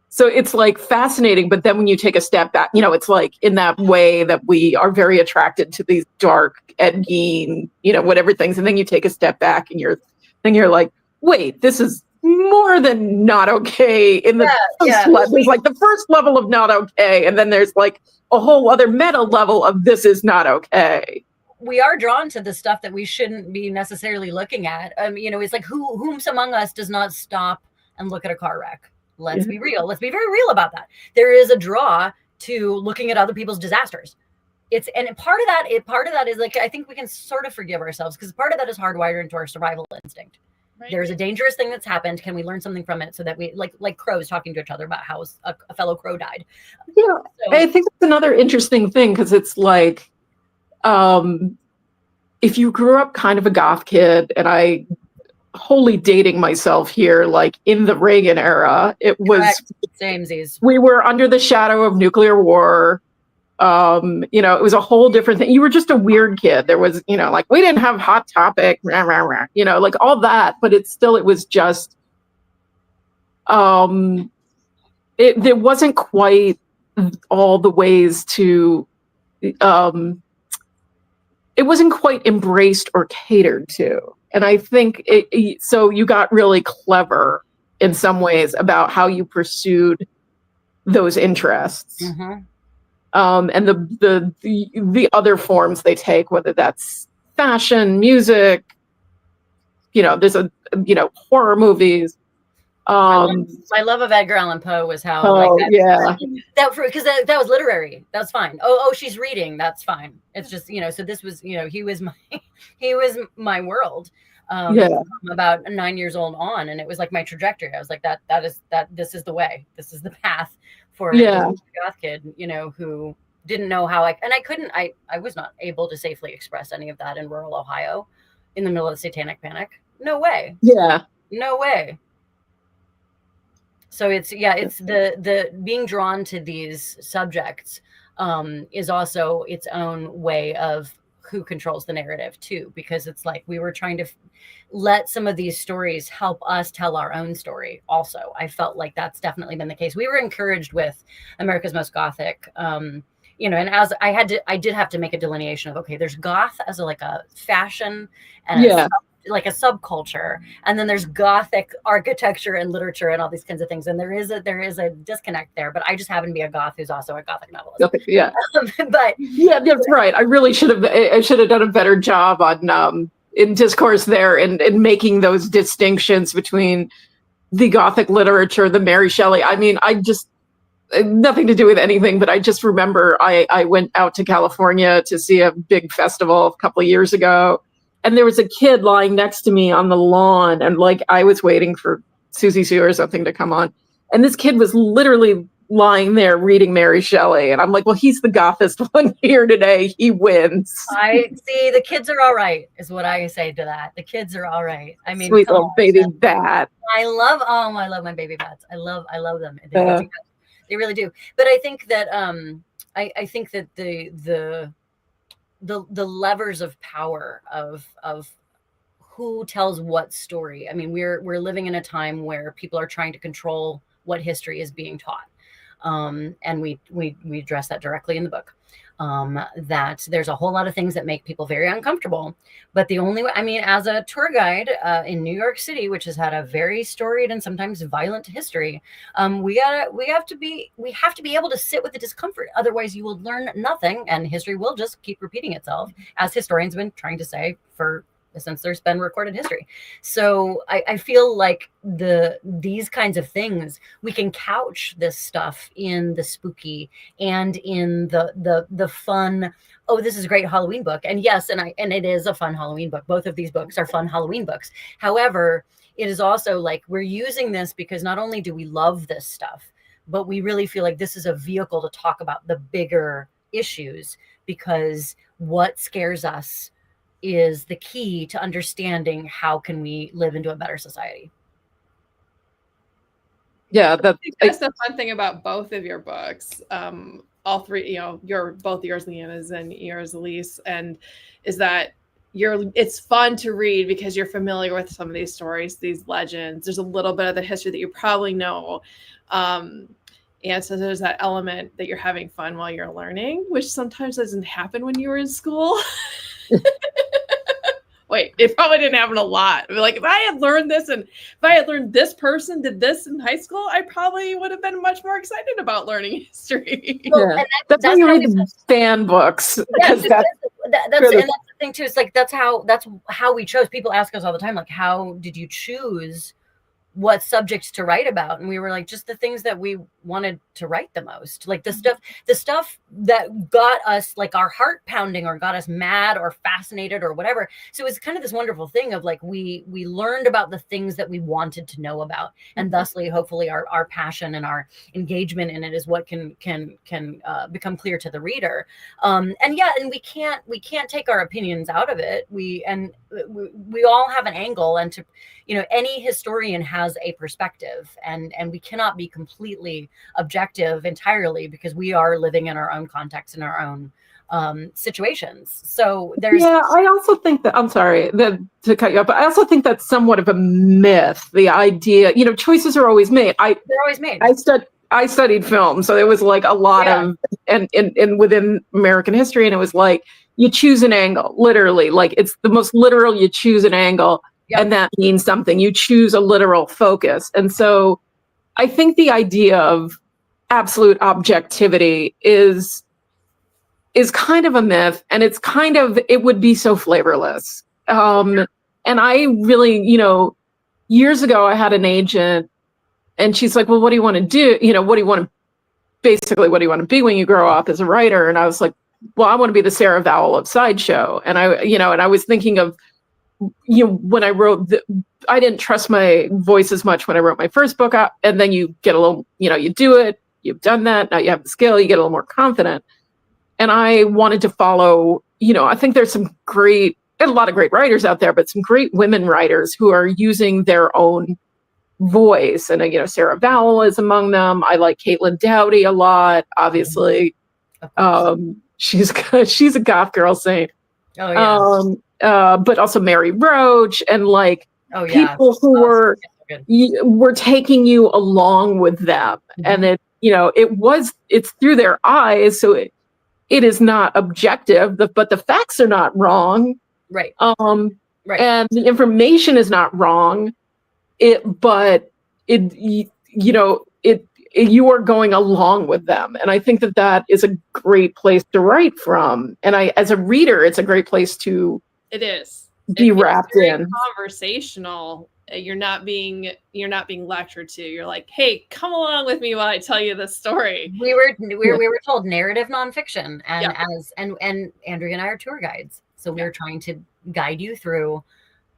so it's like fascinating. But then when you take a step back, you know, it's like in that way that we are very attracted to these dark Ed Gein, you know, whatever things, and then you take a step back and you're like, wait, this is more than not okay in the first level. There's like the first level of not okay, and then there's like a whole other meta level of this is not okay. We are drawn to the stuff that we shouldn't be necessarily looking at. You know, it's like whom among us does not stop and look at a car wreck? Let's be real. Let's be very real about that. There is a draw to looking at other people's disasters. And part of that is like, I think we can sort of forgive ourselves, because part of that is hardwired into our survival instinct. Right. There's a dangerous thing that's happened. Can we learn something from it so that we like crows talking to each other about how a fellow crow died? Yeah, so, I think that's another interesting thing, because it's like, if you grew up kind of a goth kid, and I wholly dating myself here, like in the Reagan era, it was samesies. We were under the shadow of nuclear war. You know, it was a whole different thing. You were just a weird kid. There was, you know, like, we didn't have Hot Topic, rah, rah, rah, you know, like all that, but it was just, there wasn't quite all the ways to, it wasn't quite embraced or catered to. And I think so you got really clever in some ways about how you pursued those interests. Mm-hmm. And the other forms they take, whether that's fashion, music, you know, there's horror movies. My love of Edgar Allan Poe was how because that was literary. That's fine. Oh, she's reading. That's fine. It's just, you know, so this was, you know, he was my world. About 9 years old on, and it was like my trajectory. I was like, this is the way. This is the path for a goth kid, you know, who didn't know how I was not able to safely express any of that in rural Ohio in the middle of the Satanic Panic. No way. Yeah. No way. So it's the being drawn to these subjects is also its own way of who controls the narrative too, because it's like we were trying to let some of these stories help us tell our own story. Also, I felt like that's definitely been the case. We were encouraged with America's Most Gothic, you know, and as I did have to make a delineation of, okay, there's goth as a fashion and a subculture, and then there's Gothic architecture and literature and all these kinds of things, and there is a disconnect there. But I just happen to be a goth who's also a Gothic novelist. Yeah, but yeah, that's right. I really should have done a better job on in discourse there and making those distinctions between the Gothic literature, the Mary Shelley. I mean, I just nothing to do with anything, but I just remember I went out to California to see a big festival a couple of years ago. And there was a kid lying next to me on the lawn, and like I was waiting for Susie Sue or something to come on. And this kid was literally lying there reading Mary Shelley. And I'm like, well, he's the gothest one here today. He wins. I see. The kids are all right, is what I say to that. The kids are all right. I mean, Sweet little baby bat. I love my baby bats. I love them. They really do. But I think that I think that the levers of power of who tells what story. I mean, we're living in a time where people are trying to control what history is being taught. And we address that directly in the book. That there's a whole lot of things that make people very uncomfortable. But the only way, I mean, as a tour guide in New York City, which has had a very storied and sometimes violent history, we have to be able to sit with the discomfort. Otherwise, you will learn nothing, and history will just keep repeating itself, as historians have been trying to say since there's been recorded history. So I feel like these kinds of things, we can couch this stuff in the spooky and in the fun. Oh, this is a great Halloween book. And yes, and it is a fun Halloween book. Both of these books are fun Halloween books. However, it is also like we're using this because not only do we love this stuff, but we really feel like this is a vehicle to talk about the bigger issues, because what scares us is the key to understanding how can we live into a better society. Yeah, that's the fun thing about both of your books. All three, both yours, Leanna's, and yours, Ilise, and is that it's fun to read because you're familiar with some of these stories, these legends. There's a little bit of the history that you probably know. And so there's that element that you're having fun while you're learning, which sometimes doesn't happen when you were in school. Wait, it probably didn't happen a lot. Like if I had learned this and if I had learned this person did this in high school, I probably would have been much more excited about learning history. Well, yeah. That's why you read the fan books. That's the thing too. It's like that's how we chose. People ask us all the time, like, how did you choose what subjects to write about? And we were like, just the things that we wanted to write the most, like the stuff that got us like our heart pounding or got us mad or fascinated or whatever. So it's kind of this wonderful thing of like, we learned about the things that we wanted to know about, and thusly, hopefully our passion and our engagement in it is what can become clear to the reader. And we can't take our opinions out of it. We all have an angle, and any historian has a perspective, and we cannot be completely objective entirely because we are living in our own context and our own situations. So there's I also think that, I'm sorry to cut you off, but I also think that's somewhat of a myth. The idea, choices are always made. They're always made. I studied film, so there was like a lot of and within American history, and it was like you choose an angle, literally, like it's the most literal. You choose an angle. Yep. And that means something. You choose a literal focus. And so I think the idea of absolute objectivity is kind of a myth, and it would be so flavorless. And I really, years ago I had an agent, and she's like, well, what do you want to do? What do you want to be when you grow up as a writer? And I was like, well, I want to be the Sarah Vowell of Sideshow. And I was thinking of, when I wrote, I didn't trust my voice as much when I wrote my first book, and then you get a little, you do it, you've done that, now you have the skill, you get a little more confident. And I wanted to follow, I think there's a lot of great writers out there, but some great women writers who are using their own voice. And, Sarah Vowell is among them. I like Caitlin Doughty a lot, obviously. She's a goth girl saint. Oh, yeah. But also Mary Roach and people who were taking you along with them. Mm-hmm. And it's through their eyes. So it is not objective, but the facts are not wrong. Right. Right. And the information is not wrong. You are going along with them. And I think that is a great place to write from. And as a reader, it's a great place to be wrapped in. Conversational. You're not being lectured to. You're like, hey, come along with me while I tell you this story. We were told narrative nonfiction, and Andrea and I are tour guides, so we're trying to guide you through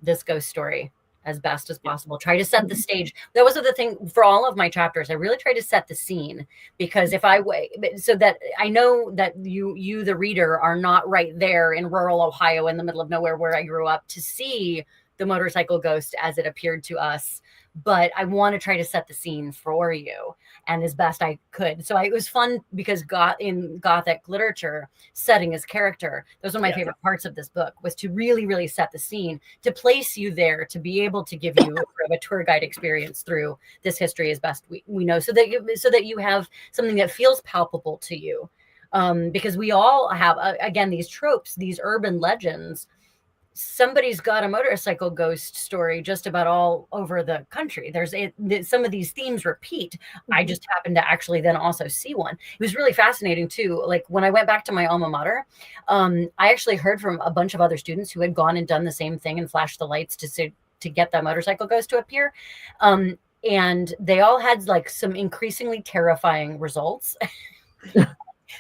this ghost story. as best as possible. Try to set the stage. That was the thing for all of my chapters. I really try to set the scene, because if I wait, so that I know that you, the reader, are not right there in rural Ohio in the middle of nowhere where I grew up to see the motorcycle ghost as it appeared to us. But I want to try to set the scene for you, and as best I could. So it was fun because in Gothic literature, setting as character, those are my favorite parts of this book, was to really, really set the scene, to place you there, to be able to give you sort of a tour guide experience through this history as best we know, so that you have something that feels palpable to you. Because we all have, again, these tropes, these urban legends. Somebody's got a motorcycle ghost story just about all over the country. Some of these themes repeat. I just happened to actually then also see one. It was really fascinating too. Like when I went back to my alma mater, I actually heard from a bunch of other students who had gone and done the same thing and flashed the lights to get that motorcycle ghost to appear. And they all had like some increasingly terrifying results.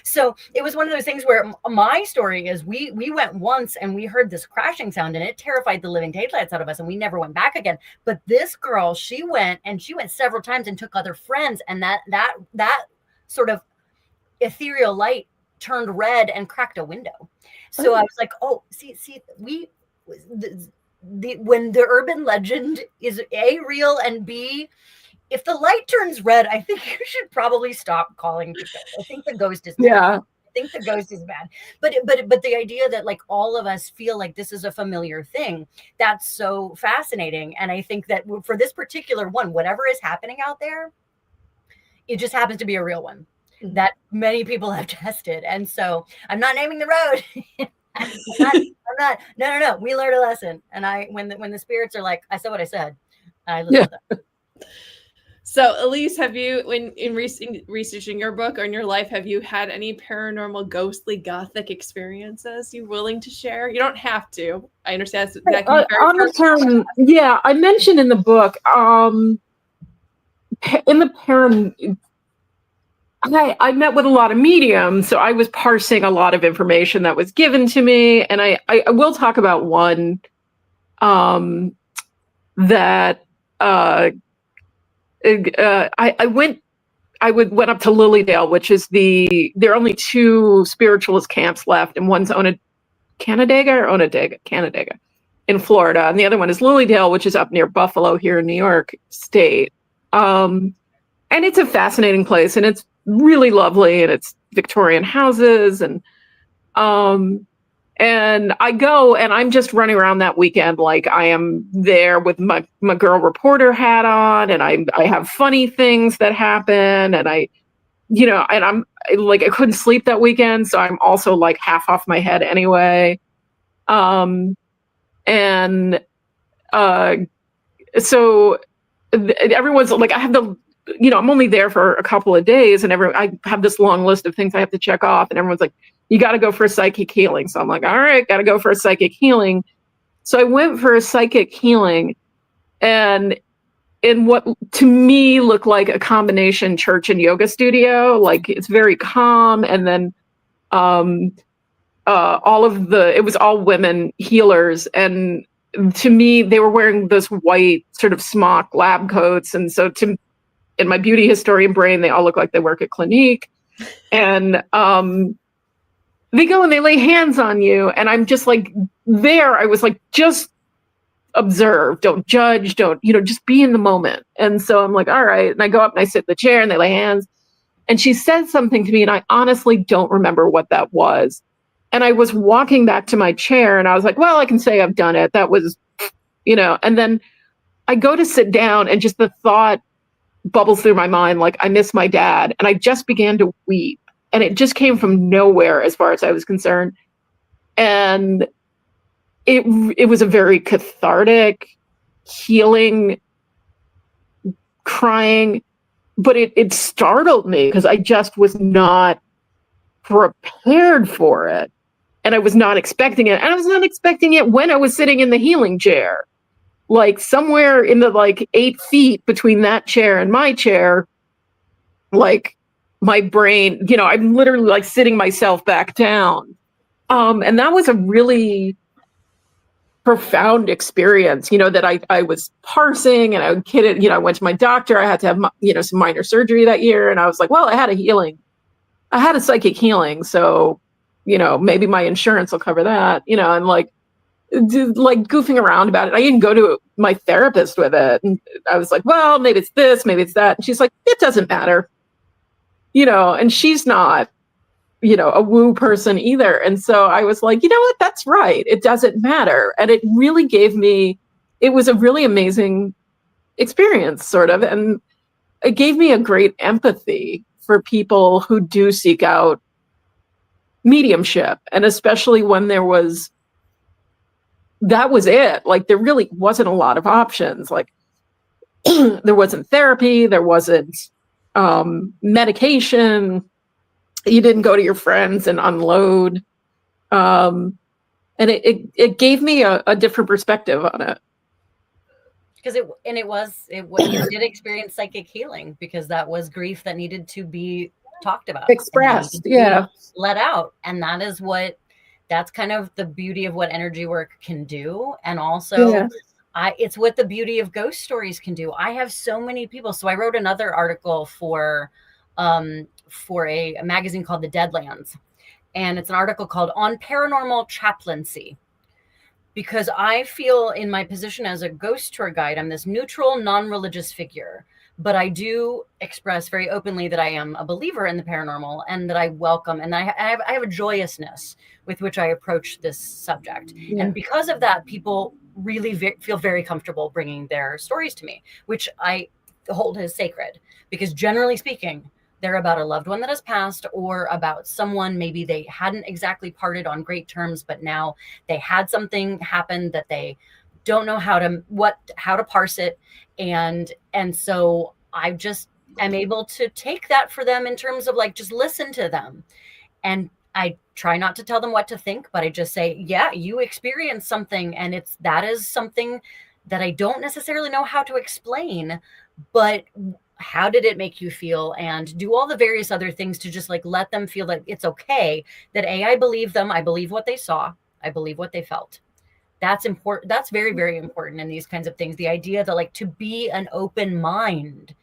So it was one of those things where my story is we went once and we heard this crashing sound and it terrified the living daylights out of us, and we never went back again. But this girl, she went several times and took other friends, and that sort of ethereal light turned red and cracked a window. So I was like, oh, see, when the urban legend is A, real, and B, if the light turns red, I think you should probably stop calling people. I think the ghost is bad. Yeah. I think the ghost is bad. But the idea that like all of us feel like this is a familiar thing, that's so fascinating. And I think that for this particular one, whatever is happening out there, it just happens to be a real one that many people have tested. And so I'm not naming the road. I'm not. No. We learned a lesson. And when the spirits are like, I said what I said, I listen to them. So, Ilise, have you, in researching your book or in your life, have you had any paranormal, ghostly, gothic experiences you're willing to share? You don't have to. I understand that can be very personal. Yeah, I mentioned in the book, in the I met with a lot of mediums, so I was parsing a lot of information that was given to me, and I will talk about one that I went up to Lilydale, which is there are only two spiritualist camps left, and one's Canandaigua in Florida, and the other one is Lilydale, which is up near Buffalo here in New York State. And it's a fascinating place, and it's really lovely, and it's Victorian houses, and I go, and I'm just running around that weekend like I am there with my girl reporter hat on, and I have funny things that happen, and I'm like, I couldn't sleep that weekend, so I'm also like half off my head anyway. So everyone's like, I have I'm only there for a couple of days, and I have this long list of things I have to check off, and everyone's like, you got to go for a psychic healing. So I'm like, all right, got to go for a psychic healing. So I went for a psychic healing, and in what to me looked like a combination church and yoga studio, like it's very calm. And then it was all women healers. And to me, they were wearing this white sort of smock lab coats. And so in my beauty historian brain, they all look like they work at Clinique. And they go and they lay hands on you. And I'm just like, I was like, just observe, don't judge, don't, just be in the moment. And so I'm like, all right. And I go up and I sit in the chair and they lay hands. And she said something to me, and I honestly don't remember what that was. And I was walking back to my chair, and I was like, well, I can say I've done it. That was, and then I go to sit down, and just the thought bubbles through my mind, like, I miss my dad. And I just began to weep, and it just came from nowhere as far as I was concerned. And it was a very cathartic, healing, crying, but it startled me because I just was not prepared for it. And I was not expecting it. And I was not expecting it when I was sitting in the healing chair. Like somewhere in the 8 feet between that chair and my chair, like my brain, I'm literally like sitting myself back down. And that was a really profound experience, that I was parsing, and I would kid it, I went to my doctor. I had to have, some minor surgery that year. And I was like, well, I had a psychic healing. So, maybe my insurance will cover that, and like goofing around about it. I didn't go to my therapist with it. And I was like, well, maybe it's this, maybe it's that. And she's like, it doesn't matter, and she's not, a woo person either. And so I was like, you know what, that's right. It doesn't matter. And it really it was a really amazing experience, sort of. And it gave me a great empathy for people who do seek out mediumship. And especially when that was it. Like, there really wasn't a lot of options. Like, there wasn't therapy, there wasn't medication. You didn't go to your friends and unload. And it gave me a different perspective on it. Because you did experience psychic healing, because that was grief that needed to be talked about, expressed, let out. And that's kind of the beauty of what energy work can do. And also it's what the beauty of ghost stories can do. I have so many people. So I wrote another article for a magazine called The Deadlands. And it's an article called On Paranormal Chaplaincy. Because I feel, in my position as a ghost tour guide, I'm this neutral, non-religious figure. But I do express very openly that I am a believer in the paranormal, and that I welcome, and I have a joyousness with which I approach this subject. Yeah. And because of that, people really feel very comfortable bringing their stories to me, which I hold as sacred. Because generally speaking, they're about a loved one that has passed, or about someone maybe they hadn't exactly parted on great terms, but now they had something happen that they don't know how to parse it. And so I just am able to take that for them in terms of like, just listen to them. And I try not to tell them what to think, but I just say, yeah, you experienced something, and that is something that I don't necessarily know how to explain, but how did it make you feel? And do all the various other things to just like let them feel that it's okay, that I believe them. I believe what they saw. I believe what they felt. That's important. That's very, very important in these kinds of things. The idea that like to be an open mind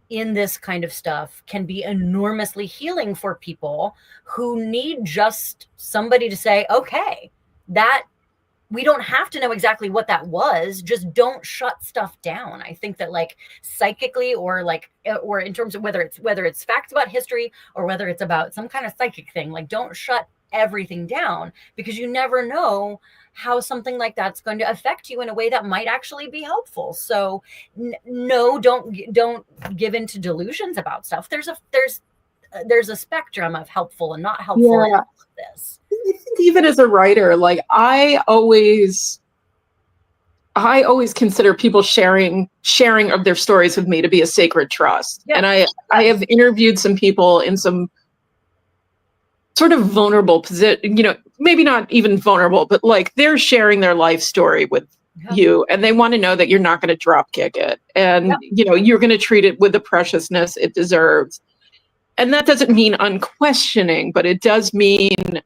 in this kind of stuff can be enormously healing for people who need just somebody to say, okay, that we don't have to know exactly what that was. Just don't shut stuff down. I think that like psychically, or in terms of whether it's facts about history, or whether it's about some kind of psychic thing, like don't shut everything down, because you never know how something like that's going to affect you in a way that might actually be helpful. So no, don't give into delusions about stuff. There's a spectrum of helpful and not helpful in all of this. I think even as a writer, like I always consider people sharing of their stories with me to be a sacred trust. Yeah. And I have interviewed some people in some sort of vulnerable position, maybe not even vulnerable, but like they're sharing their life story with you, and they want to know that you're not going to drop kick it, and you're going to treat it with the preciousness it deserves. And that doesn't mean unquestioning, but it does mean,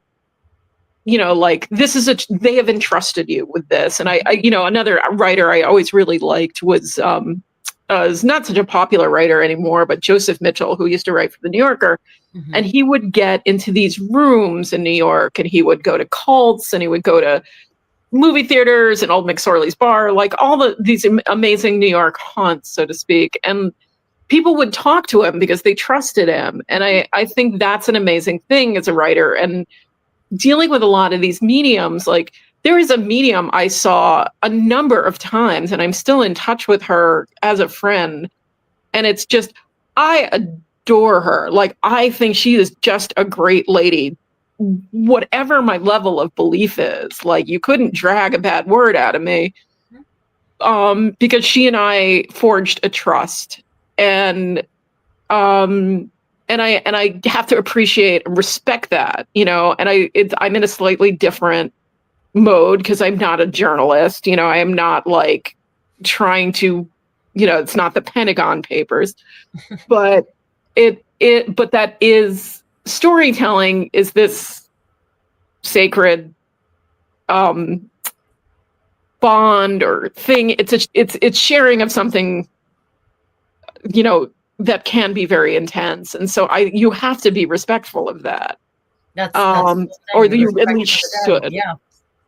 like they have entrusted you with this. And I another writer I always really liked was is not such a popular writer anymore, but Joseph Mitchell, who used to write for the New Yorker. Mm-hmm. And he would get into these rooms in New York, and he would go to cults, and he would go to movie theaters and Old McSorley's bar, like all these amazing New York haunts, so to speak. And people would talk to him because they trusted him. And I think that's an amazing thing as a writer. And dealing with a lot of these mediums, like there is a medium I saw a number of times, and I'm still in touch with her as a friend. And it's just, I adore her. Like, I think she is just a great lady. Whatever my level of belief is, like you couldn't drag a bad word out of me, because she and I forged a trust. And I have to appreciate and respect that, and I'm in a slightly different mode because I'm not a journalist, I am not like trying to, it's not the Pentagon Papers, but but that is, storytelling is this sacred bond or thing. It's sharing of something, that can be very intense. And so you have to be respectful of that. That's or you at least should. Yeah,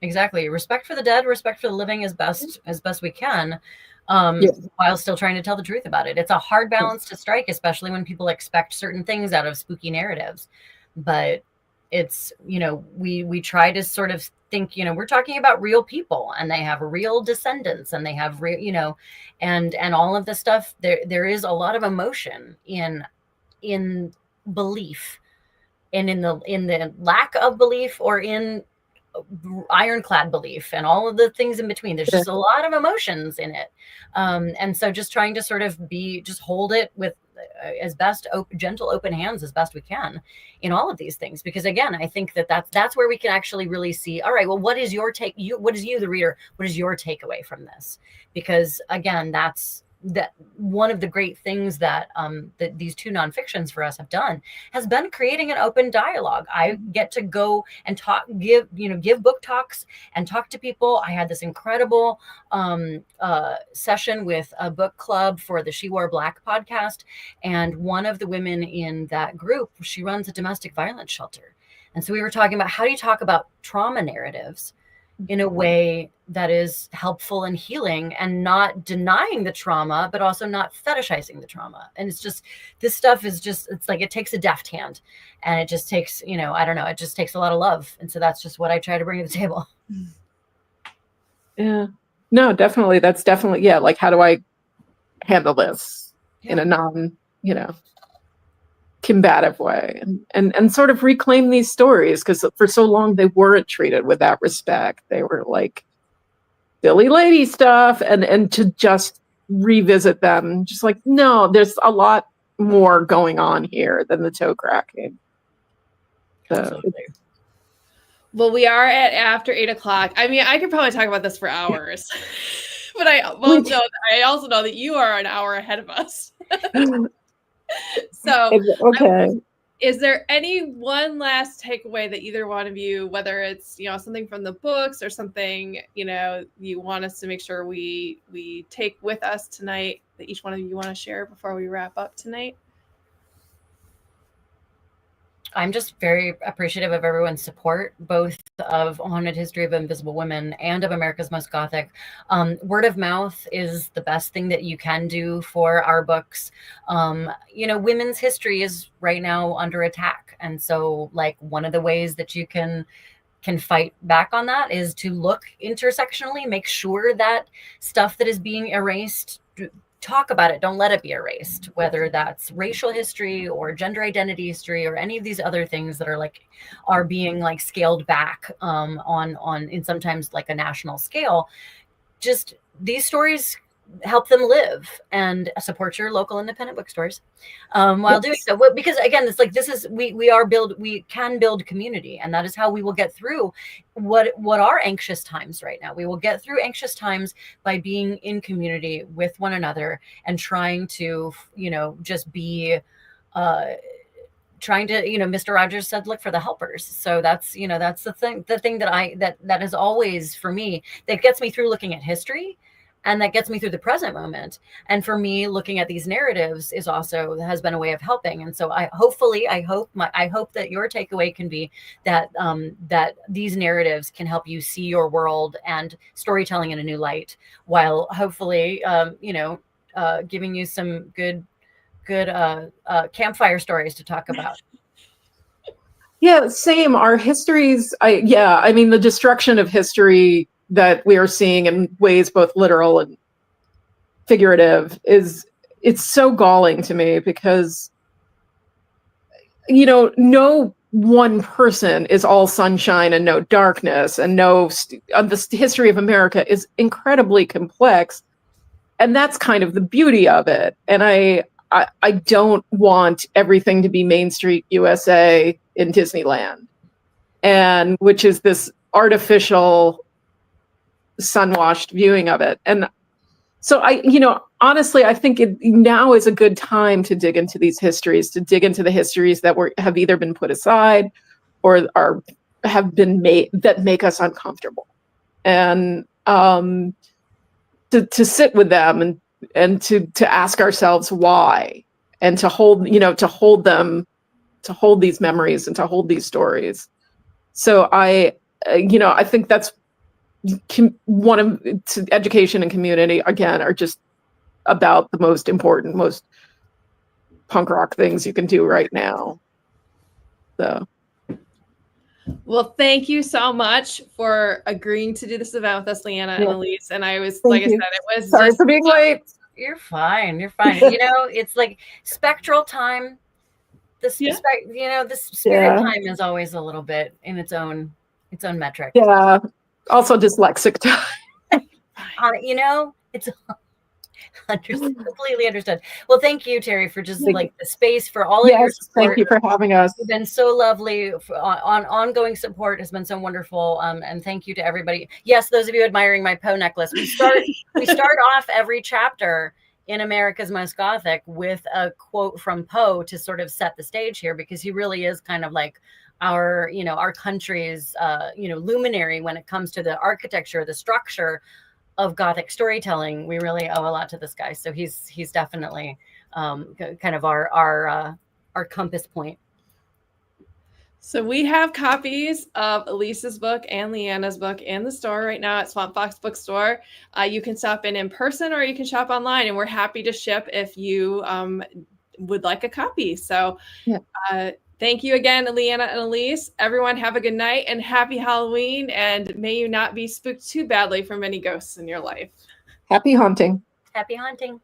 exactly. Respect for the dead, respect for the living as best we can, while still trying to tell the truth about it. It's a hard balance to strike, especially when people expect certain things out of spooky narratives. But it's, we try to sort of think, we're talking about real people, and they have real descendants, and they have real, and all of this stuff. There is a lot of emotion in belief, and in the lack of belief, or in ironclad belief, and all of the things in between. There's just a lot of emotions in it, and so just trying to sort of just hold it with as best gentle open hands as best we can in all of these things, because again, I think that's where we can actually really see, all right, well, what is your take, what is the reader, what is your takeaway from this? Because again, that's one of the great things that these two nonfictions for us have done has been creating an open dialogue. I get to go and give book talks and talk to people. I had this incredible session with a book club for the She Wore Black podcast, and one of the women in that group, she runs a domestic violence shelter, and so we were talking about, how do you talk about trauma narratives in a way that is helpful and healing, and not denying the trauma, but also not fetishizing the trauma. And it's just, this stuff is just, it's like, it takes a deft hand, and it just takes, I don't know, it just takes a lot of love. And so that's just what I try to bring to the table. Yeah, no, definitely. That's definitely, yeah. Like, how do I handle this in a non, combative way, and sort of reclaim these stories, because for so long they weren't treated with that respect. They were like silly lady stuff, and to just revisit them, just like, no, there's a lot more going on here than the toe cracking. So, well, we are at after 8:00. I mean, I could probably talk about this for hours, but I also know that you are an hour ahead of us. So, okay. Is there any one last takeaway that either one of you, whether it's, something from the books or something, you want us to make sure we take with us tonight, that each one of you want to share before we wrap up tonight? I'm just very appreciative of everyone's support, both of Haunted History of Invisible Women and of America's Most Gothic. Word of mouth is the best thing that you can do for our books. Women's history is right now under attack. And so, like, one of the ways that you can fight back on that is to look intersectionally, make sure that stuff that is being erased, talk about it. Don't let it be erased, whether that's racial history or gender identity history or any of these other things that are being like scaled back on in sometimes like a national scale. Just these stories, help them live, and support your local independent bookstores while doing so. Because again, it's like, we can build community, and that is how we will get through what are anxious times right now. We will get through anxious times by being in community with one another, and trying to, just be trying to, Mr. Rogers said, look for the helpers. So that's, that's the thing that is always, for me, that gets me through looking at history, and that gets me through the present moment. And for me, looking at these narratives has been a way of helping. And so I hope that your takeaway can be that that these narratives can help you see your world and storytelling in a new light, while hopefully giving you some good campfire stories to talk about. Yeah, same. Our histories, I mean, the destruction of history that we are seeing in ways both literal and figurative it's so galling to me, because, no one person is all sunshine and no darkness, and the history of America is incredibly complex. And that's kind of the beauty of it. And I don't want everything to be Main Street USA in Disneyland, and which is this artificial sun-washed viewing of it. And so honestly, I think now is a good time to dig into these histories, to dig into the histories that have either been put aside or have been made, that make us uncomfortable. And to sit with them and to ask ourselves why, and to hold these memories and to hold these stories. So I think that's one of education and community, again, are just about the most important, most punk rock things you can do right now. So. Well, thank you so much for agreeing to do this event with us, Leanna and Ilise. And I was, like I said, it was sorry for being late. You're fine. You're fine. It's like spectral time. The spirit time is always a little bit in its own metric. Yeah. Also dyslexic time. It's completely understood. Well, thank you, Terry, for just the space, for all of your support. Thank you for having us. You've been so lovely. On ongoing support has been so wonderful. And thank you to everybody. Yes, those of you admiring my Poe necklace. We start off every chapter in America's Most Gothic with a quote from Poe to sort of set the stage here, because he really is kind of like our country's luminary when it comes to the architecture, the structure of Gothic storytelling. We really owe a lot to this guy. So he's definitely kind of our compass point. So we have copies of Ilise's book and Leanna's book in the store right now at Swamp Fox Bookstore. You can stop in person, or you can shop online, and we're happy to ship if you would like a copy. So thank you again, Leanna and Ilise. Everyone have a good night and happy Halloween, and may you not be spooked too badly from any ghosts in your life. Happy haunting. Happy haunting.